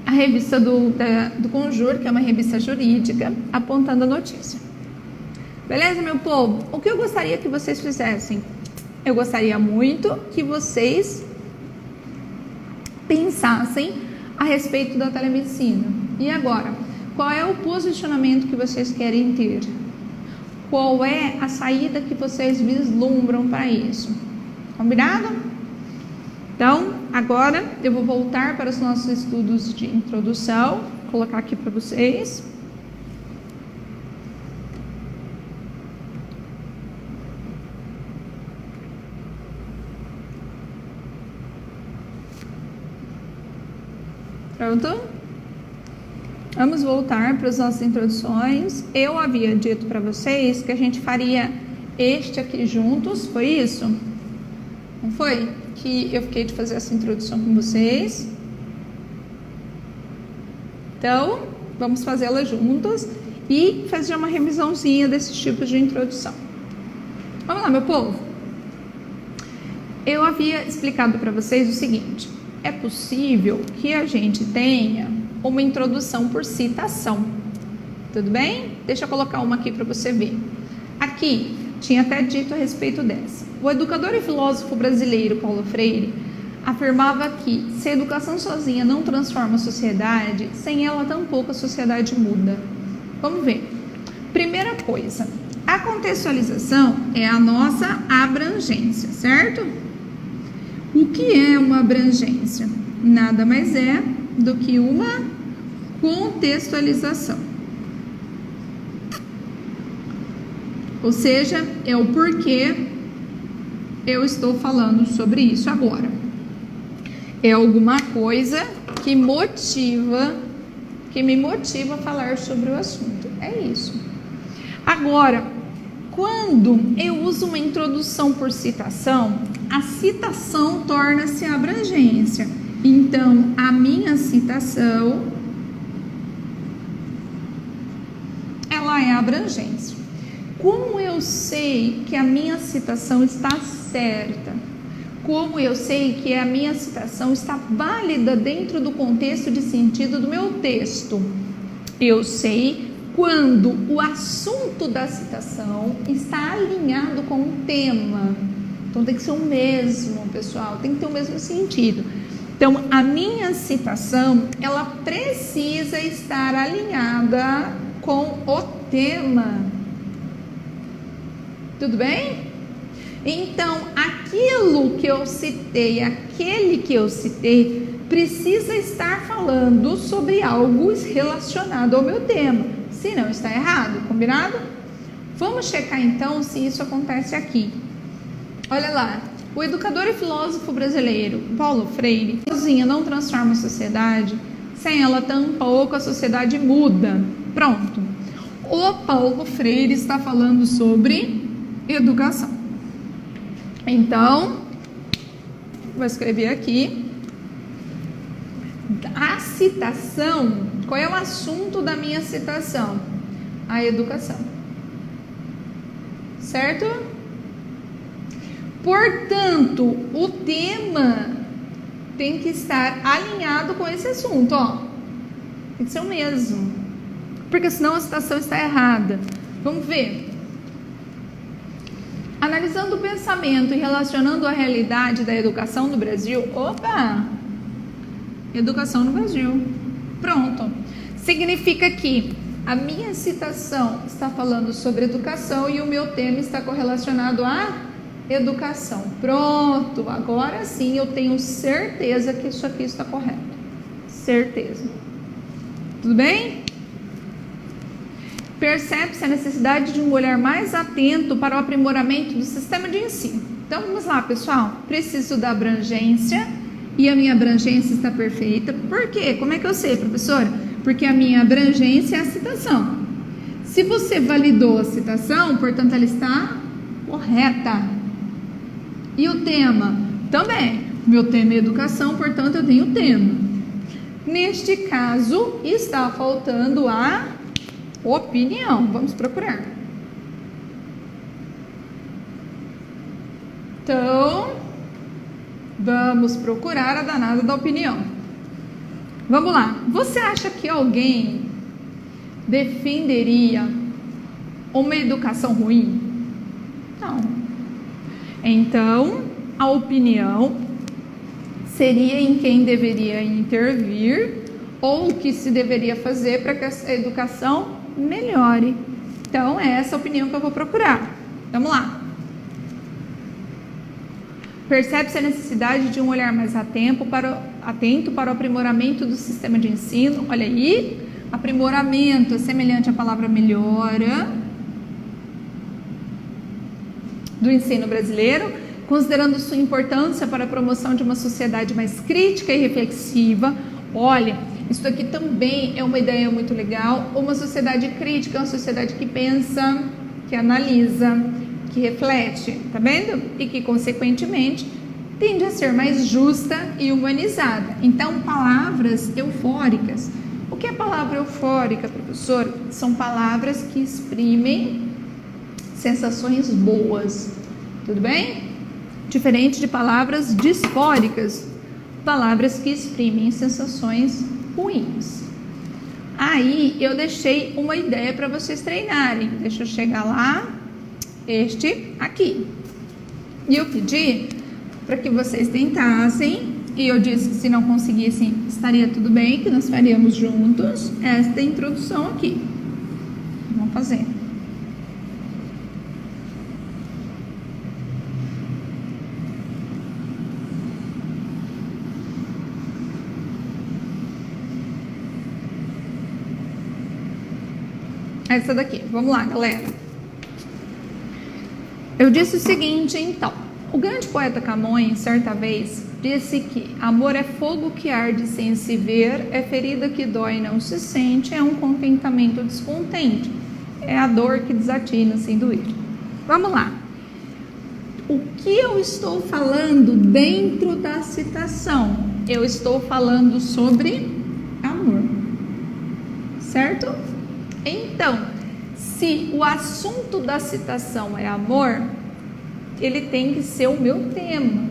a revista do Conjur, que é uma revista jurídica, apontando a notícia. Beleza, meu povo? O que eu gostaria que vocês fizessem? Eu gostaria muito que vocês pensassem a respeito da telemedicina. E agora, qual é o posicionamento que vocês querem ter? Qual é a saída que vocês vislumbram para isso? Combinado? Então, agora eu vou voltar para os nossos estudos de introdução, vou colocar aqui para vocês. Pronto? Vamos voltar para as nossas introduções. Eu havia dito para vocês que a gente faria este aqui juntos, foi isso? Não foi? Que eu fiquei de fazer essa introdução com vocês. Então, vamos fazê-la juntos e fazer uma revisãozinha desses tipos de introdução. Vamos lá, meu povo. Eu havia explicado para vocês o seguinte: é possível que a gente tenha uma introdução por citação, tudo bem? Deixa eu colocar uma aqui para você ver. Aqui, tinha até dito a respeito dessa. O educador e filósofo brasileiro Paulo Freire afirmava que se a educação sozinha não transforma a sociedade, sem ela tampouco a sociedade muda. Vamos ver. Primeira coisa, a contextualização é a nossa abrangência, certo? O que é uma abrangência? Nada mais é do que uma contextualização. Ou seja, é o porquê eu estou falando sobre isso agora. É alguma coisa que me motiva a falar sobre o assunto. É isso. Agora, quando eu uso uma introdução por citação, a citação torna-se abrangência. Então, a minha citação, ela é abrangência. Como eu sei que a minha citação está certa? Como eu sei que a minha citação está válida dentro do contexto de sentido do meu texto? Eu sei quando o assunto da citação está alinhado com o tema. Então, tem que ser o mesmo, pessoal, tem que ter o mesmo sentido. Então, a minha citação, ela precisa estar alinhada com o tema. Tudo bem? Então, aquele que eu citei, precisa estar falando sobre algo relacionado ao meu tema. Se não, está errado, combinado? Vamos checar então se isso acontece aqui. Olha lá. O educador e filósofo brasileiro Paulo Freire, sozinha não transforma a sociedade, sem ela tampouco a sociedade muda. Pronto. O Paulo Freire está falando sobre educação. Então, vou escrever aqui. citação, qual é o assunto da minha citação? A educação. Certo? Portanto, o tema tem que estar alinhado com esse assunto, ó. Tem que ser o mesmo. Porque senão a citação está errada. Vamos ver. Analisando o pensamento e relacionando a realidade da educação no Brasil. Opa! Educação no Brasil. Pronto. Significa que a minha citação está falando sobre educação e o meu tema está correlacionado a educação. Pronto. Agora sim eu tenho certeza que isso aqui está correto. Certeza. Tudo bem? Percebe-se a necessidade de um olhar mais atento para o aprimoramento do sistema de ensino. Então vamos lá, pessoal. Preciso da abrangência e a minha abrangência está perfeita. Por quê? Como é que eu sei, professora? Porque a minha abrangência é a citação. Se você validou a citação, portanto ela está correta. E o tema? Também. Meu tema é educação, portanto eu tenho o tema. Neste caso, está faltando a opinião. Vamos procurar. Então, vamos procurar a danada da opinião. Vamos lá. Você acha que alguém defenderia uma educação ruim? Não. Então, a opinião seria em quem deveria intervir ou o que se deveria fazer para que a educação melhore. Então, é essa a opinião que eu vou procurar. Vamos lá. Percebe-se a necessidade de um olhar mais atento para o aprimoramento do sistema de ensino. Olha aí, aprimoramento é semelhante à palavra melhora do ensino brasileiro, considerando sua importância para a promoção de uma sociedade mais crítica e reflexiva. Olha, isso aqui também é uma ideia muito legal. Uma sociedade crítica é uma sociedade que pensa, que analisa, que reflete, tá vendo? E que, consequentemente, tende a ser mais justa e humanizada. Então, palavras eufóricas. O que é palavra eufórica, professor? São palavras que exprimem sensações boas, tudo bem? Diferente de palavras disfóricas, palavras que exprimem sensações ruins. Aí eu deixei uma ideia para vocês treinarem. Deixa eu chegar lá, este aqui. E eu pedi para que vocês tentassem, e eu disse que se não conseguissem, estaria tudo bem, que nós faríamos juntos esta introdução aqui. Vamos fazer. Essa daqui. Vamos lá, galera. Eu disse o seguinte, então. O grande poeta Camões, certa vez, disse que amor é fogo que arde sem se ver, é ferida que dói e não se sente, é um contentamento descontente, é a dor que desatina sem doer. Vamos lá. O que eu estou falando dentro da citação? Eu estou falando sobre amor, certo? Então, se o assunto da citação é amor, ele tem que ser o meu tema.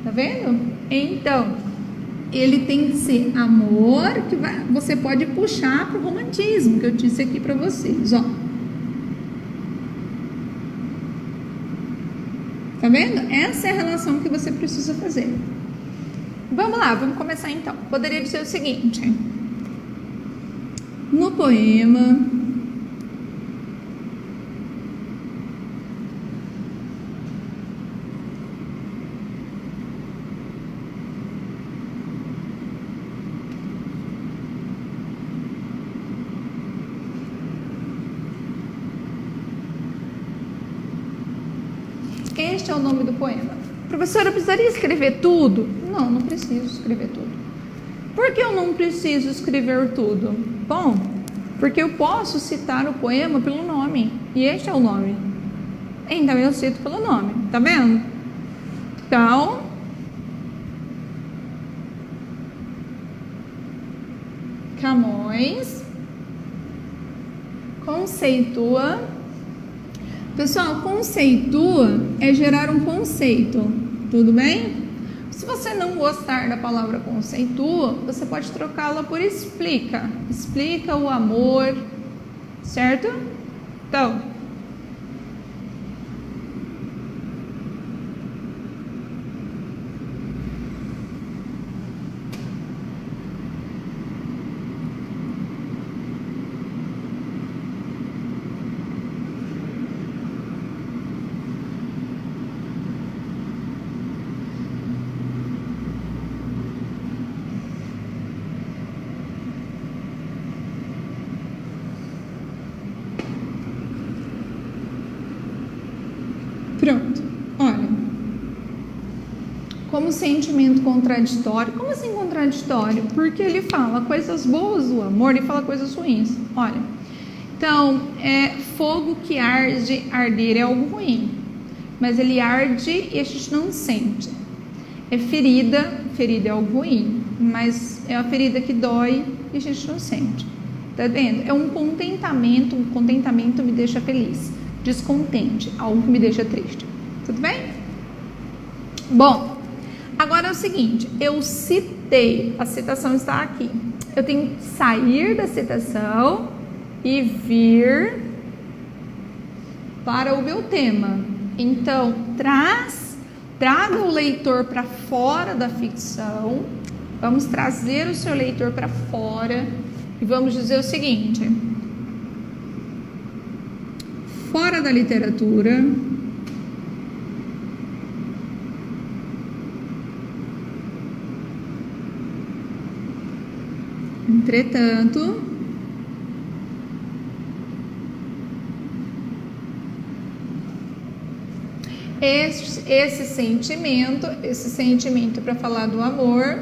Tá vendo? Então, ele tem que ser amor, que você pode puxar para o romantismo, que eu disse aqui para vocês, ó. Tá vendo? Essa é a relação que você precisa fazer. Vamos lá, vamos começar então. Poderia dizer o seguinte: no poema este é o nome do poema. Professora, eu precisaria escrever tudo? Não, não preciso escrever tudo. Por que eu não preciso escrever tudo? Bom, porque eu posso citar o poema pelo nome, e este é o nome. Então eu cito pelo nome, tá vendo? Então, Camões conceitua. Pessoal, conceitua é gerar um conceito, tudo bem? Se você não gostar da palavra conceitua, você pode trocá-la por explica. Explica o amor, certo? Então, pronto, olha, como sentimento contraditório. Como assim contraditório? Porque ele fala coisas boas do amor e fala coisas ruins. Olha, então, fogo que arde, arder é algo ruim, mas ele arde e a gente não sente. É ferida, ferida é algo ruim, mas é a ferida que dói e a gente não sente. Tá vendo? É um contentamento me deixa feliz. Descontente, algo que me deixa triste. Tudo bem? Bom, agora é o seguinte, eu citei, a citação está aqui. Eu tenho que sair da citação e vir para o meu tema. Então, traga o leitor para fora da ficção. Vamos trazer o seu leitor para fora e vamos dizer o seguinte: fora da literatura, entretanto, esse sentimento para falar do amor,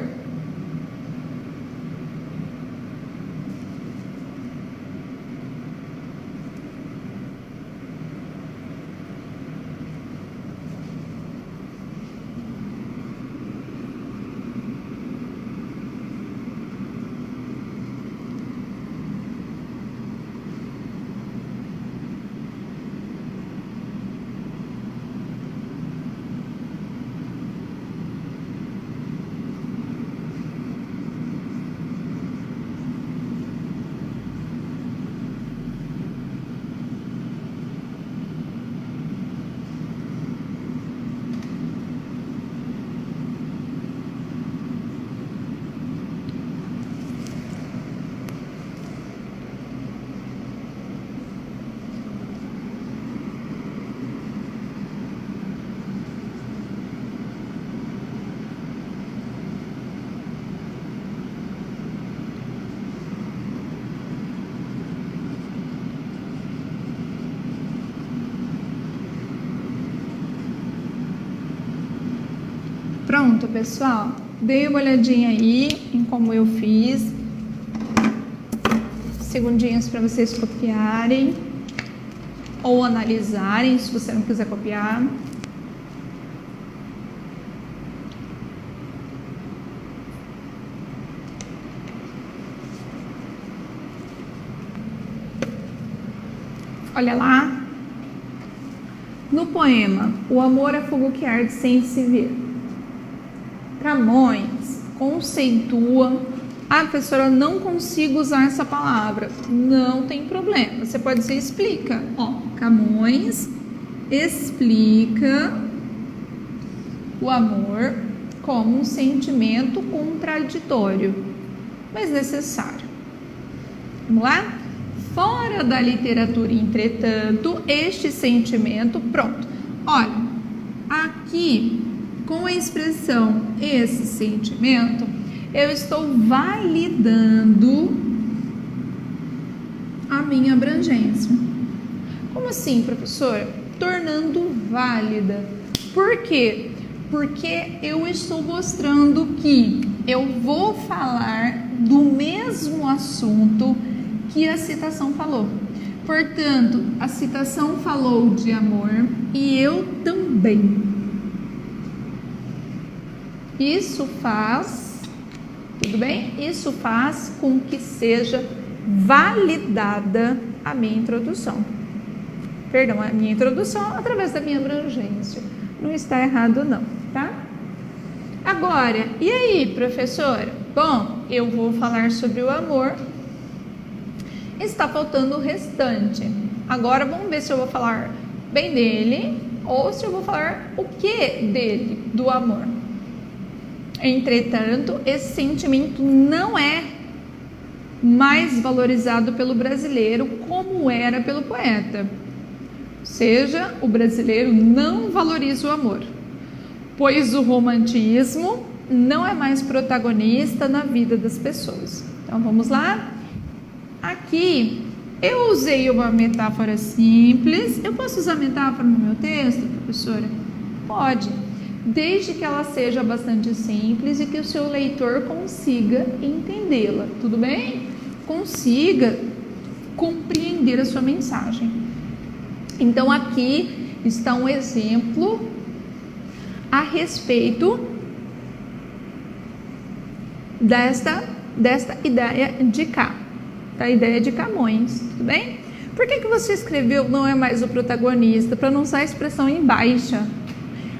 pronto, pessoal. Dei uma olhadinha aí em como eu fiz. Segundinhos para vocês copiarem ou analisarem, se você não quiser copiar. Olha lá. No poema, o amor é fogo que arde sem se ver. Camões conceitua. Ah, professora, eu não consigo usar essa palavra. Não tem problema. Você pode dizer explica. Ó, Camões explica o amor como um sentimento contraditório, mas necessário. Vamos lá? Fora da literatura, entretanto, este sentimento, pronto. Olha, aqui, com a expressão esse sentimento, eu estou validando a minha abrangência. Como assim, professora? Tornando válida. Por quê? Porque eu estou mostrando que eu vou falar do mesmo assunto que a citação falou. Portanto, a citação falou de amor e eu também. Isso faz, tudo bem? Isso faz com que seja validada a minha introdução. Perdão, a minha introdução através da minha abrangência. Não está errado não, tá? Agora, e aí, professora? Bom, eu vou falar sobre o amor. Está faltando o restante. Agora vamos ver se eu vou falar bem dele ou se eu vou falar o que dele, do amor. Entretanto, esse sentimento não é mais valorizado pelo brasileiro como era pelo poeta. Ou seja, o brasileiro não valoriza o amor, pois o romantismo não é mais protagonista na vida das pessoas. Então vamos lá? Aqui eu usei uma metáfora simples. Eu posso usar metáfora no meu texto, professora? Pode, desde que ela seja bastante simples e que o seu leitor consiga entendê-la, tudo bem? Consiga compreender a sua mensagem. Então aqui está um exemplo a respeito desta ideia de cá, a ideia de Camões, tudo bem? Por que você escreveu não é mais o protagonista? Para não usar a expressão em baixa.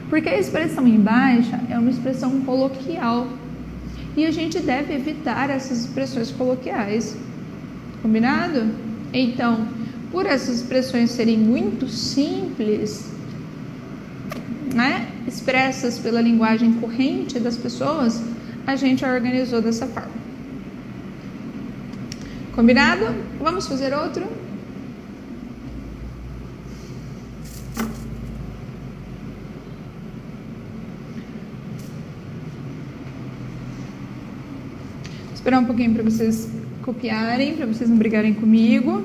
Porque a expressão em baixa é uma expressão coloquial. E a gente deve evitar essas expressões coloquiais. Combinado? Então, por essas expressões serem muito simples, né, expressas pela linguagem corrente das pessoas, a gente a organizou dessa forma. Combinado? Vamos fazer outro? Vou esperar um pouquinho para vocês copiarem, para vocês não brigarem comigo.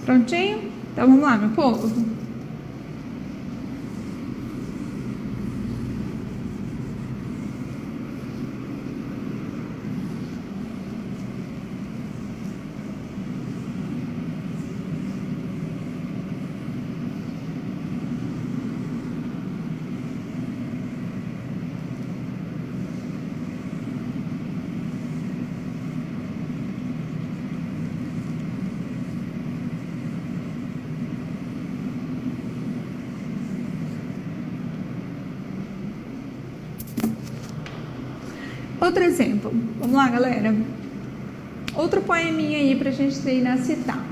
Prontinho? Então vamos lá, meu povo. Outro exemplo, vamos lá, galera. Outro poeminha aí pra gente treinar a citar.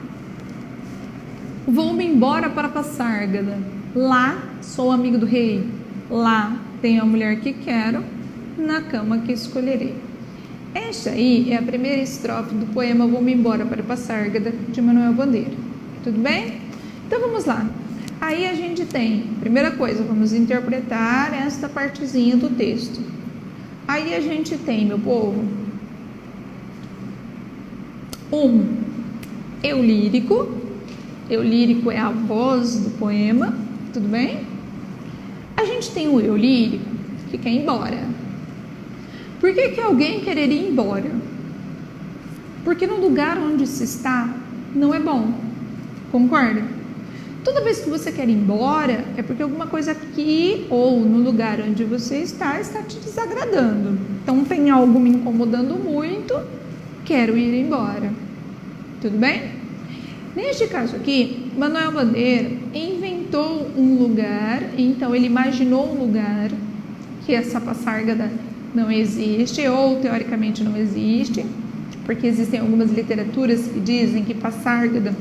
Vou-me embora para Passárgada. Lá sou amigo do rei. Lá tenho a mulher que quero, na cama que escolherei. Esta aí é a primeira estrofe do poema Vou-me embora para Passárgada, de Manuel Bandeira. Tudo bem? Então vamos lá. Aí a gente tem, primeira coisa, vamos interpretar esta partezinha do texto. Aí a gente tem, meu povo, eu lírico. Eu lírico é a voz do poema, tudo bem? A gente tem o eu lírico que quer ir embora. Por que alguém quereria ir embora? Porque no lugar onde se está não é bom, concorda? Toda vez que você quer ir embora, é porque alguma coisa aqui ou no lugar onde você está te desagradando. Então tem algo me incomodando muito, quero ir embora. Tudo bem? Neste caso aqui, Manuel Bandeira inventou um lugar, então ele imaginou um lugar que essa Passárgada não existe, ou teoricamente não existe, porque existem algumas literaturas que dizem que Passárgada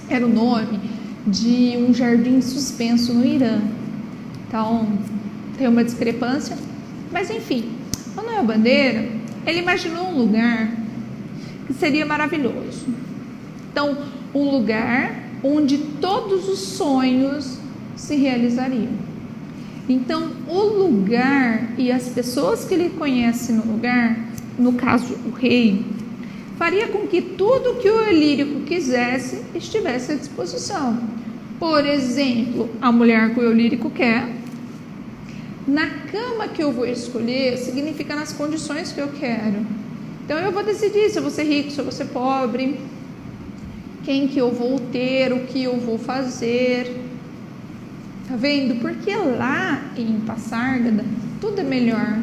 era o nome de um jardim suspenso no Irã. Então, tem uma discrepância, mas enfim, o Noel Bandeira, ele imaginou um lugar que seria maravilhoso. Então, um lugar onde todos os sonhos se realizariam. Então, o lugar e as pessoas que ele conhece no lugar, no caso o rei, faria com que tudo que o eu lírico quisesse estivesse à disposição. Por exemplo, a mulher que o eu lírico quer, na cama que eu vou escolher, significa nas condições que eu quero. Então eu vou decidir se eu vou ser rico, se eu vou ser pobre, quem que eu vou ter, o que eu vou fazer. Tá vendo? Porque lá em Passárgada tudo é melhor,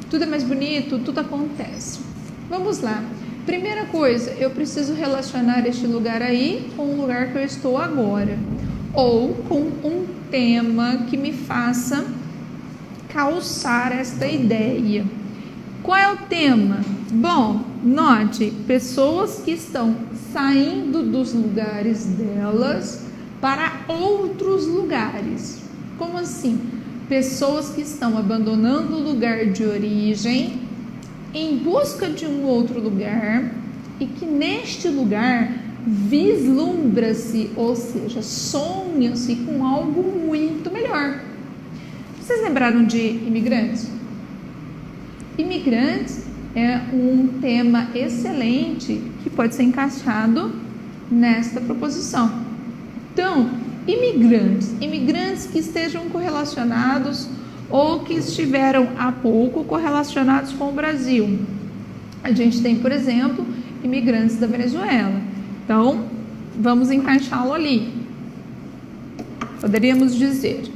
tudo é mais bonito, tudo acontece. Vamos lá. Primeira coisa, eu preciso relacionar este lugar aí com o lugar que eu estou agora, ou com um tema que me faça calçar esta ideia. Qual é o tema? Bom, note, pessoas que estão saindo dos lugares delas para outros lugares. Como assim? Pessoas que estão abandonando o lugar de origem em busca de um outro lugar e que neste lugar vislumbra-se, ou seja, sonha-se com algo muito melhor. Vocês lembraram de imigrantes? Imigrantes é um tema excelente que pode ser encaixado nesta proposição. Então, imigrantes que estejam correlacionados ou que estiveram há pouco correlacionados com o Brasil. A gente tem, por exemplo, imigrantes da Venezuela. Então, vamos encaixá-lo ali. Poderíamos dizer: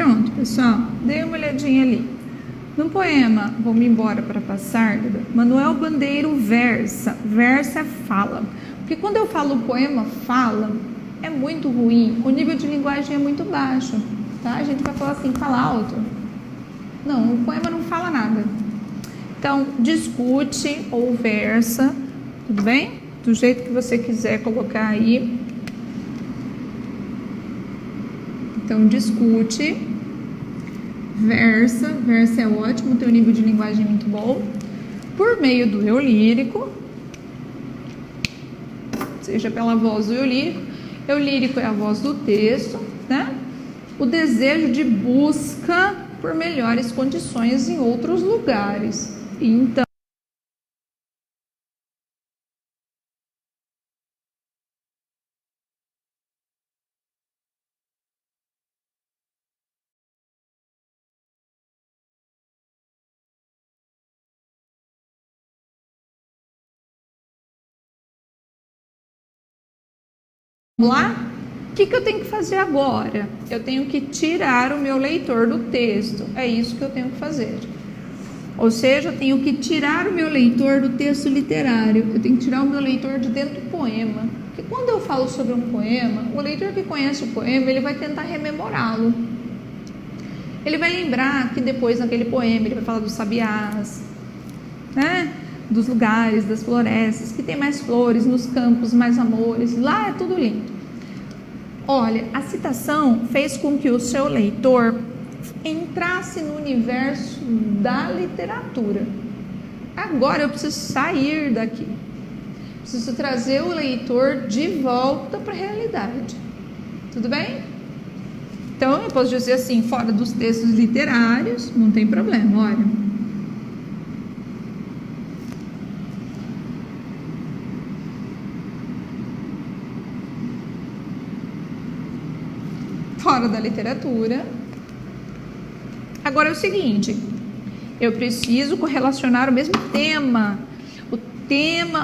pronto, pessoal, dei uma olhadinha ali. No poema Vou-me embora para Passárgada, Manuel Bandeiro versa fala. Porque quando eu falo poema fala, é muito ruim, o nível de linguagem é muito baixo, tá? A gente vai falar assim, fala alto. Não, o poema não fala nada. Então, discute ou versa, tudo bem? Do jeito que você quiser colocar aí. Então, discute, versa é ótimo, tem um nível de linguagem muito bom, por meio do eu lírico, seja pela voz do eu lírico é a voz do texto, né? O desejo de busca por melhores condições em outros lugares. Então, lá? O que eu tenho que fazer agora? Eu tenho que tirar o meu leitor do texto. É isso que eu tenho que fazer. Ou seja, eu tenho que tirar o meu leitor do texto literário. Eu tenho que tirar o meu leitor de dentro do poema. Porque quando eu falo sobre um poema, o leitor que conhece o poema, ele vai tentar rememorá-lo. Ele vai lembrar que depois naquele poema ele vai falar dos sabiás, né? Dos lugares, das florestas, que tem mais flores, nos campos mais amores. Lá é tudo lindo. Olha, a citação fez com que o seu leitor entrasse no universo da literatura. Agora eu preciso sair daqui. Preciso trazer o leitor de volta para a realidade. Tudo bem? Então eu posso dizer assim, fora dos textos literários, não tem problema, olha. Fora da literatura. Agora é o seguinte, eu preciso correlacionar o mesmo tema,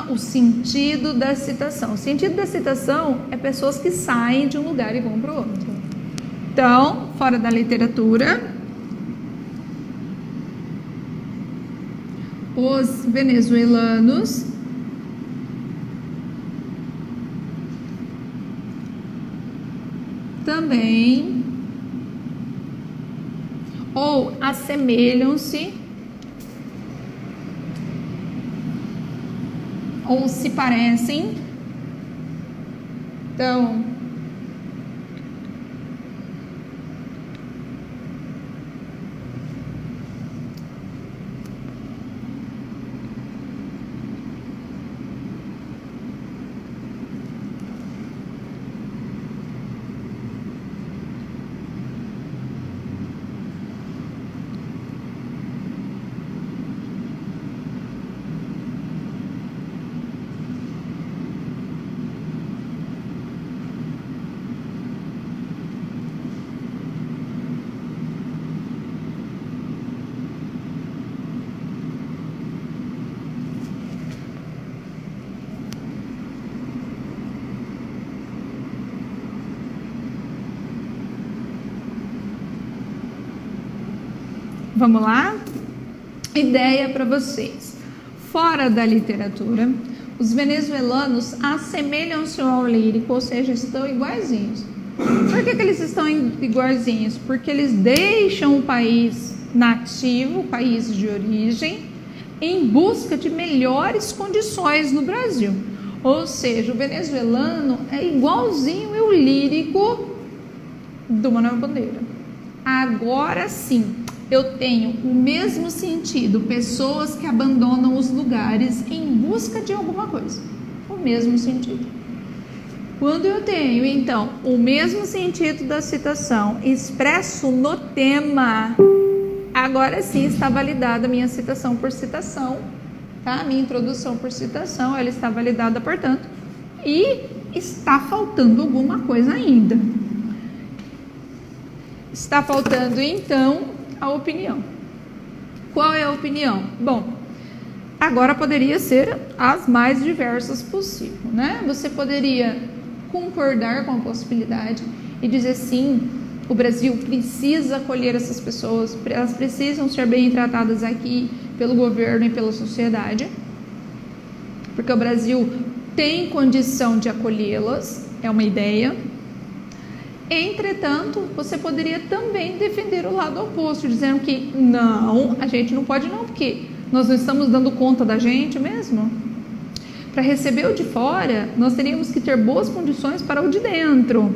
o sentido da citação. O sentido da citação é pessoas que saem de um lugar e vão para o outro. Então, fora da literatura, os venezuelanos também ou assemelham-se ou se parecem. Então, vamos lá? Ideia para vocês. Fora da literatura, os venezuelanos assemelham-se ao lírico, ou seja, estão iguaizinhos. Por que eles estão iguaizinhos? Porque eles deixam o país nativo, o país de origem, em busca de melhores condições no Brasil. Ou seja, o venezuelano é igualzinho ao lírico do Manuel Bandeira. Agora sim, eu tenho o mesmo sentido, pessoas que abandonam os lugares em busca de alguma coisa. O mesmo sentido. Quando eu tenho, então, o mesmo sentido da citação expresso no tema, agora sim está validada a minha citação por citação, tá? A minha introdução por citação, ela está validada, portanto, e está faltando alguma coisa ainda. Está faltando, então, a opinião. Qual é a opinião? Bom, agora poderia ser as mais diversas possível, né? Você poderia concordar com a possibilidade e dizer sim, o Brasil precisa acolher essas pessoas, elas precisam ser bem tratadas aqui pelo governo e pela sociedade, porque o Brasil tem condição de acolhê-las, é uma ideia. Entretanto, você poderia também defender o lado oposto, dizendo que não, a gente não pode não, porque nós não estamos dando conta da gente mesmo. Para receber o de fora, nós teríamos que ter boas condições para o de dentro.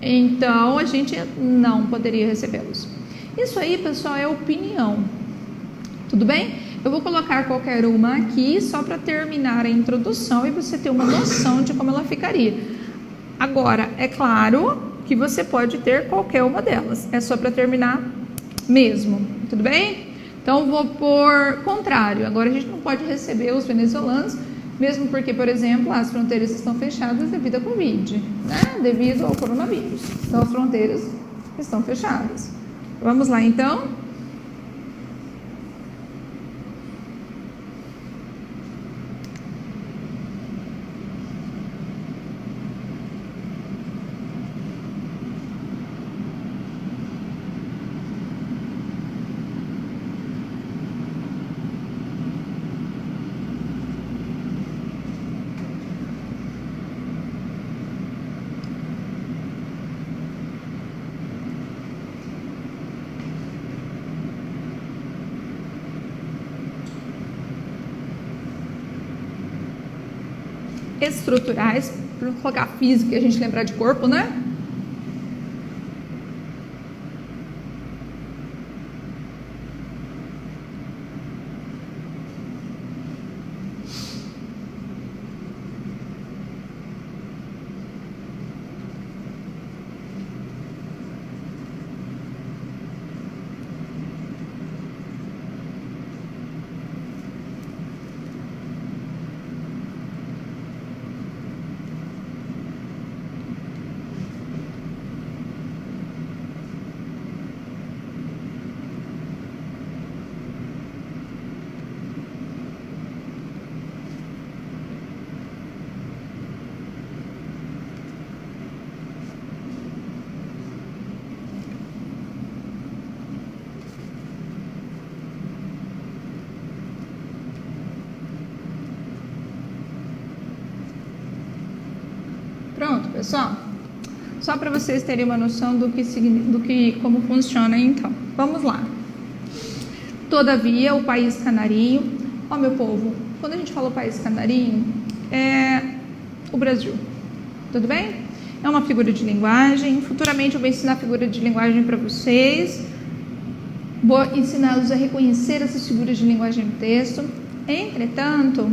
Então, a gente não poderia recebê-los. Isso aí, pessoal, é opinião. Tudo bem? Eu vou colocar qualquer uma aqui só para terminar a introdução e você ter uma noção de como ela ficaria. Agora, é claro que você pode ter qualquer uma delas. É só para terminar mesmo. Tudo bem? Então, vou por contrário. Agora, a gente não pode receber os venezuelanos, mesmo porque, por exemplo, as fronteiras estão fechadas devido à Covid, né? Devido ao coronavírus. Então, as fronteiras estão fechadas. Vamos lá, então? estruturais, para colocar física e a gente lembrar de corpo, né? Pronto, pessoal. Só para vocês terem uma noção como funciona, então. Vamos lá. Todavia, o país canarinho. Ó, meu povo, quando a gente fala o país canarinho, é o Brasil. Tudo bem? É uma figura de linguagem. Futuramente eu vou ensinar a figura de linguagem para vocês. Vou ensiná-los a reconhecer essas figuras de linguagem no texto. Entretanto,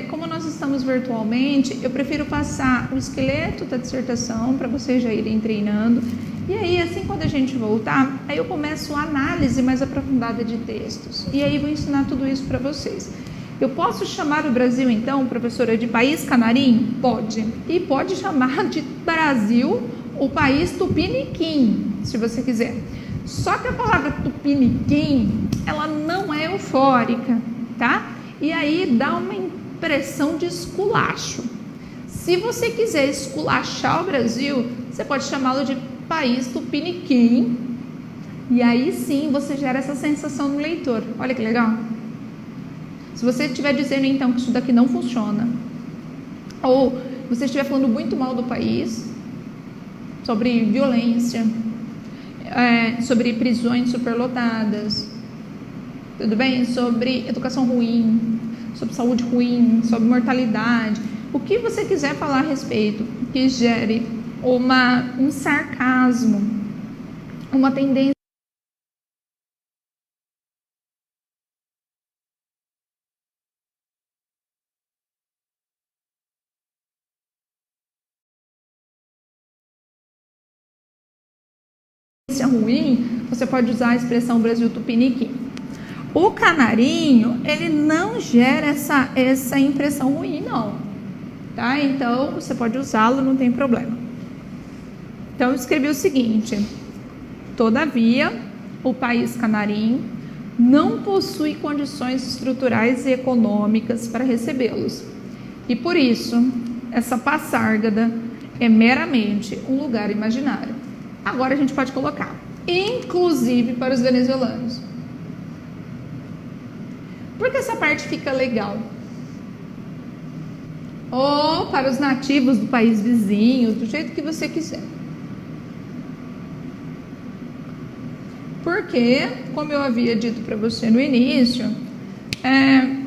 como nós estamos virtualmente, eu prefiro passar o esqueleto da dissertação para vocês já irem treinando. E aí, assim, quando a gente voltar, aí eu começo a análise mais aprofundada de textos. E aí vou ensinar tudo isso para vocês. Eu posso chamar o Brasil, então, professora, de país canarinho? Pode. E pode chamar de Brasil o país tupiniquim, se você quiser. Só que a palavra tupiniquim, ela não é eufórica, tá? E aí dá uma impressão de esculacho. Se você quiser esculachar o Brasil, você pode chamá-lo de país tupiniquim. E aí sim você gera essa sensação no leitor. Olha que legal. Se você estiver dizendo então que isso daqui não funciona, ou você estiver falando muito mal do país, sobre violência, sobre prisões superlotadas, tudo bem? Sobre educação ruim, sobre saúde ruim, sobre mortalidade, o que você quiser falar a respeito, que gere um sarcasmo, uma tendência ruim, você pode usar a expressão Brasil tupiniquim. O canarinho, ele não gera essa impressão ruim, não. Tá? Então, você pode usá-lo, não tem problema. Então, eu escrevi o seguinte: todavia, o país canarinho não possui condições estruturais e econômicas para recebê-los. E por isso, essa passárgada é meramente um lugar imaginário. Agora a gente pode colocar, inclusive para os venezuelanos. Porque essa parte fica legal. Ou para os nativos do país vizinho, do jeito que você quiser. Porque, como eu havia dito para você no início,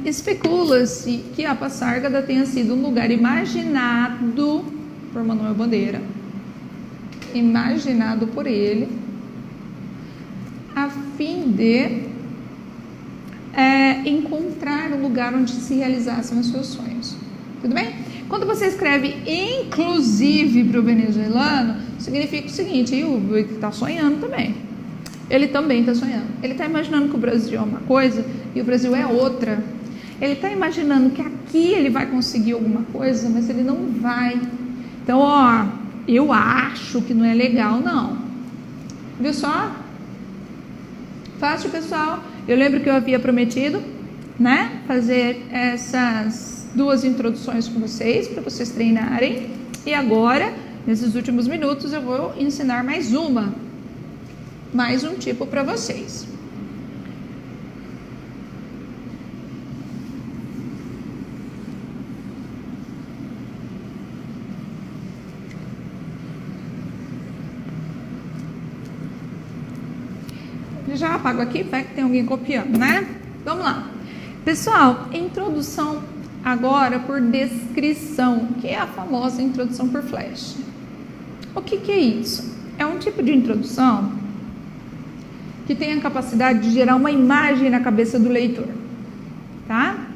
especula-se que a passárgada tenha sido um lugar imaginado por Manuel Bandeira, imaginado por ele, a fim de encontrar um lugar onde se realizassem os seus sonhos. Tudo bem? Quando você escreve inclusive para o venezuelano, significa o seguinte: ele está sonhando também. Ele também está sonhando. Ele está imaginando que o Brasil é uma coisa e o Brasil é outra. Ele está imaginando que aqui ele vai conseguir alguma coisa, mas ele não vai. Então, eu acho que não é legal, não. Viu só? Fácil, pessoal. Eu lembro que eu havia prometido, né, fazer essas 2 introduções com vocês, para vocês treinarem. E agora, nesses últimos minutos, eu vou ensinar mais um tipo para vocês. Já apago aqui, vai que tem alguém copiando, né? Vamos lá. Pessoal, introdução agora por descrição, que é a famosa introdução por flash. O que é isso? É um tipo de introdução que tem a capacidade de gerar uma imagem na cabeça do leitor, tá?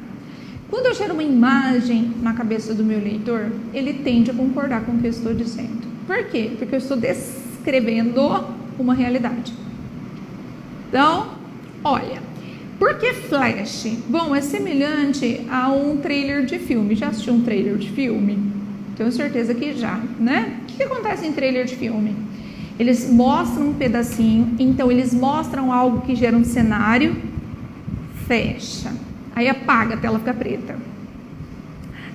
Quando eu gero uma imagem na cabeça do meu leitor, ele tende a concordar com o que eu estou dizendo. Por quê? Porque eu estou descrevendo uma realidade. Então, olha, por que flash? Bom, é semelhante a um trailer de filme. Já assistiu um trailer de filme? Tenho certeza que já, né? O que acontece em trailer de filme? Eles mostram um pedacinho, então eles mostram algo que gera um cenário, fecha. Aí apaga, a tela fica preta.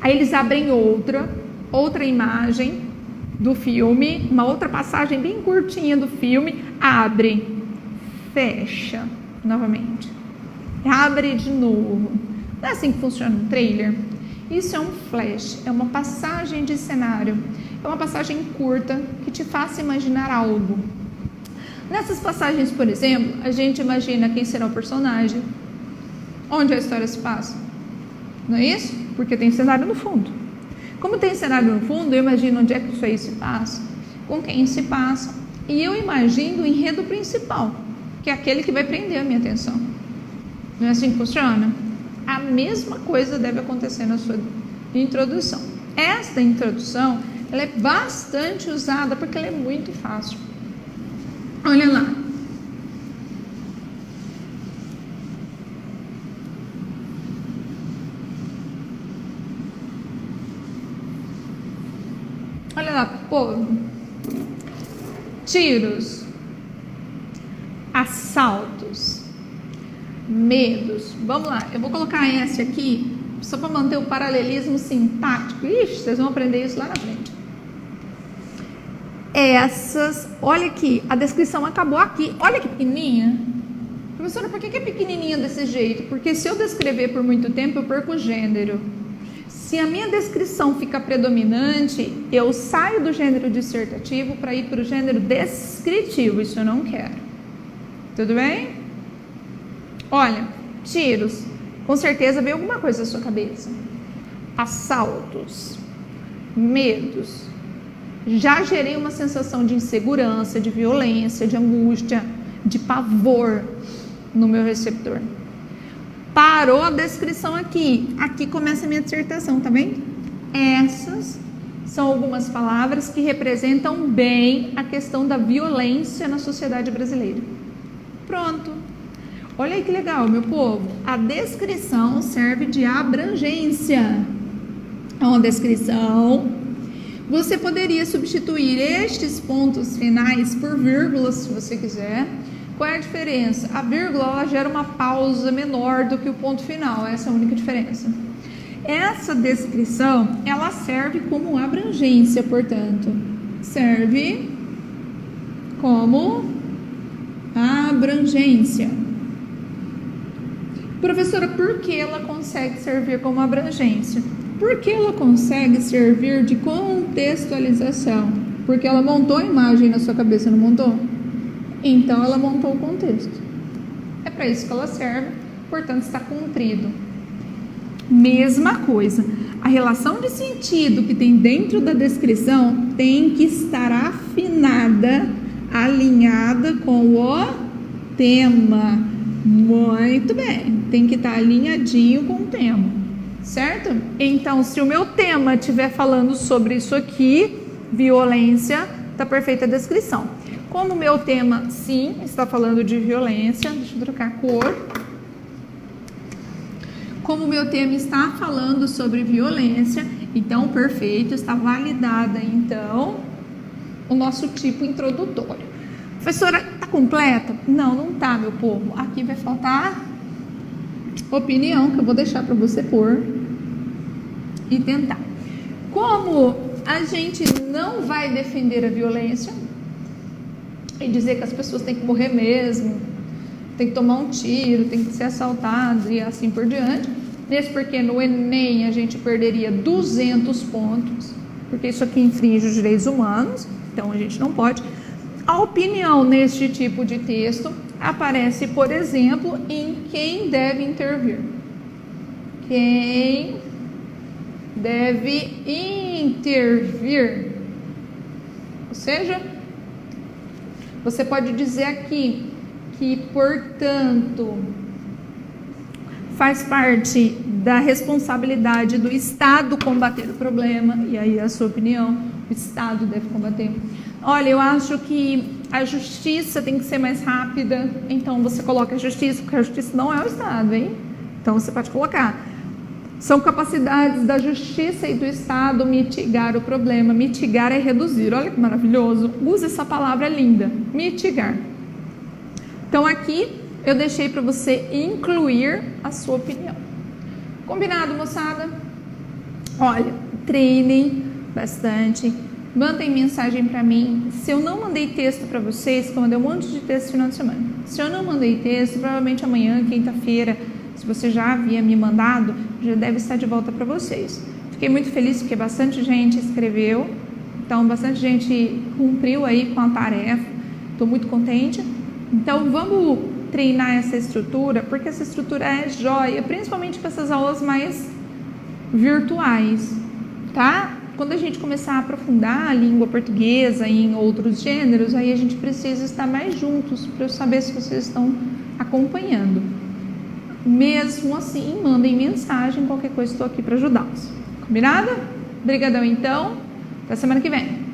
Aí eles abrem outra imagem do filme, uma outra passagem bem curtinha do filme, abre, fecha novamente. Abre de novo. Não é assim que funciona um trailer? Isso é um flash, é uma passagem de cenário. É uma passagem curta que te faça imaginar algo. Nessas passagens, por exemplo, a gente imagina quem será o personagem, onde a história se passa. Não é isso? Porque tem cenário no fundo. Como tem cenário no fundo, eu imagino onde é que isso aí se passa, com quem se passa, e eu imagino o enredo principal, que é aquele que vai prender a minha atenção. Não é assim que funciona? A mesma coisa deve acontecer na sua introdução. Esta introdução, ela é bastante usada porque ela é muito fácil. Olha lá. Olha lá, povo. Tiros, assaltos, medos. Vamos lá, eu vou colocar esse aqui só para manter o paralelismo sintático. Ixi, vocês vão aprender isso lá na frente. Olha aqui, a descrição acabou aqui. Olha que pequenininha. Professora, por que é pequenininha desse jeito? Porque se eu descrever por muito tempo, eu perco o gênero. Se a minha descrição fica predominante, eu saio do gênero dissertativo para ir para o gênero descritivo. Isso eu não quero. Tudo bem? Olha, tiros. Com certeza veio alguma coisa na sua cabeça. Assaltos, medos. Já gerei uma sensação de insegurança, de violência, de angústia, de pavor no meu receptor. Parou a descrição aqui. Aqui começa a minha dissertação, tá bem? Essas são algumas palavras que representam bem a questão da violência na sociedade brasileira. Pronto. Olha aí que legal, meu povo. A descrição serve de abrangência. É uma descrição. Você poderia substituir estes pontos finais por vírgulas, se você quiser. Qual é a diferença? A vírgula, ela gera uma pausa menor do que o ponto final. Essa é a única diferença. Essa descrição, ela serve como abrangência, portanto. Serve como abrangência. Professora, por que ela consegue servir como abrangência? Porque ela consegue servir de contextualização. Porque ela montou a imagem na sua cabeça, não montou? Então, ela montou o contexto. É para isso que ela serve, portanto, está cumprido. Mesma coisa. A relação de sentido que tem dentro da descrição tem que estar afinada, alinhada com o tema. Muito bem. Tem que estar alinhadinho com o tema. Certo? Então, se o meu tema estiver falando sobre isso aqui, violência, está perfeita a descrição. Como o meu tema, sim, está falando de violência, deixa eu trocar a cor. Como o meu tema está falando sobre violência, então, perfeito, está validada, então, o nosso tipo introdutório. Professora, está completa? Não, não está, meu povo. Aqui vai faltar opinião, que eu vou deixar para você pôr e tentar. Como a gente não vai defender a violência e dizer que as pessoas têm que morrer mesmo, tem que tomar um tiro, tem que ser assaltado e assim por diante, mesmo porque no Enem a gente perderia 200 pontos, porque isso aqui infringe os direitos humanos, então a gente não pode. A opinião neste tipo de texto aparece, por exemplo, em quem deve intervir. Quem deve intervir. Ou seja, você pode dizer aqui que, portanto, faz parte da responsabilidade do Estado combater o problema, e aí a sua opinião, o Estado deve combater. Olha, eu acho que a justiça tem que ser mais rápida, então você coloca a justiça, porque a justiça não é o Estado, hein? Então você pode colocar. São capacidades da justiça e do Estado mitigar o problema. Mitigar é reduzir, olha que maravilhoso. Usa essa palavra linda, mitigar. Então aqui eu deixei para você incluir a sua opinião. Combinado, moçada? Olha, treinem bastante, mandem mensagem para mim. Se eu não mandei texto para vocês, que eu mandei um monte de texto no final de semana. Se eu não mandei texto, provavelmente amanhã, quinta-feira, se você já havia me mandado, já deve estar de volta para vocês. Fiquei muito feliz porque bastante gente escreveu, então bastante gente cumpriu aí com a tarefa. Estou muito contente. Então vamos treinar essa estrutura, porque essa estrutura é joia, principalmente para essas aulas mais virtuais, tá? Quando a gente começar a aprofundar a língua portuguesa em outros gêneros, aí a gente precisa estar mais juntos para eu saber se vocês estão acompanhando. Mesmo assim, mandem mensagem, qualquer coisa estou aqui para ajudá-los. Combinado? Obrigadão então, até semana que vem.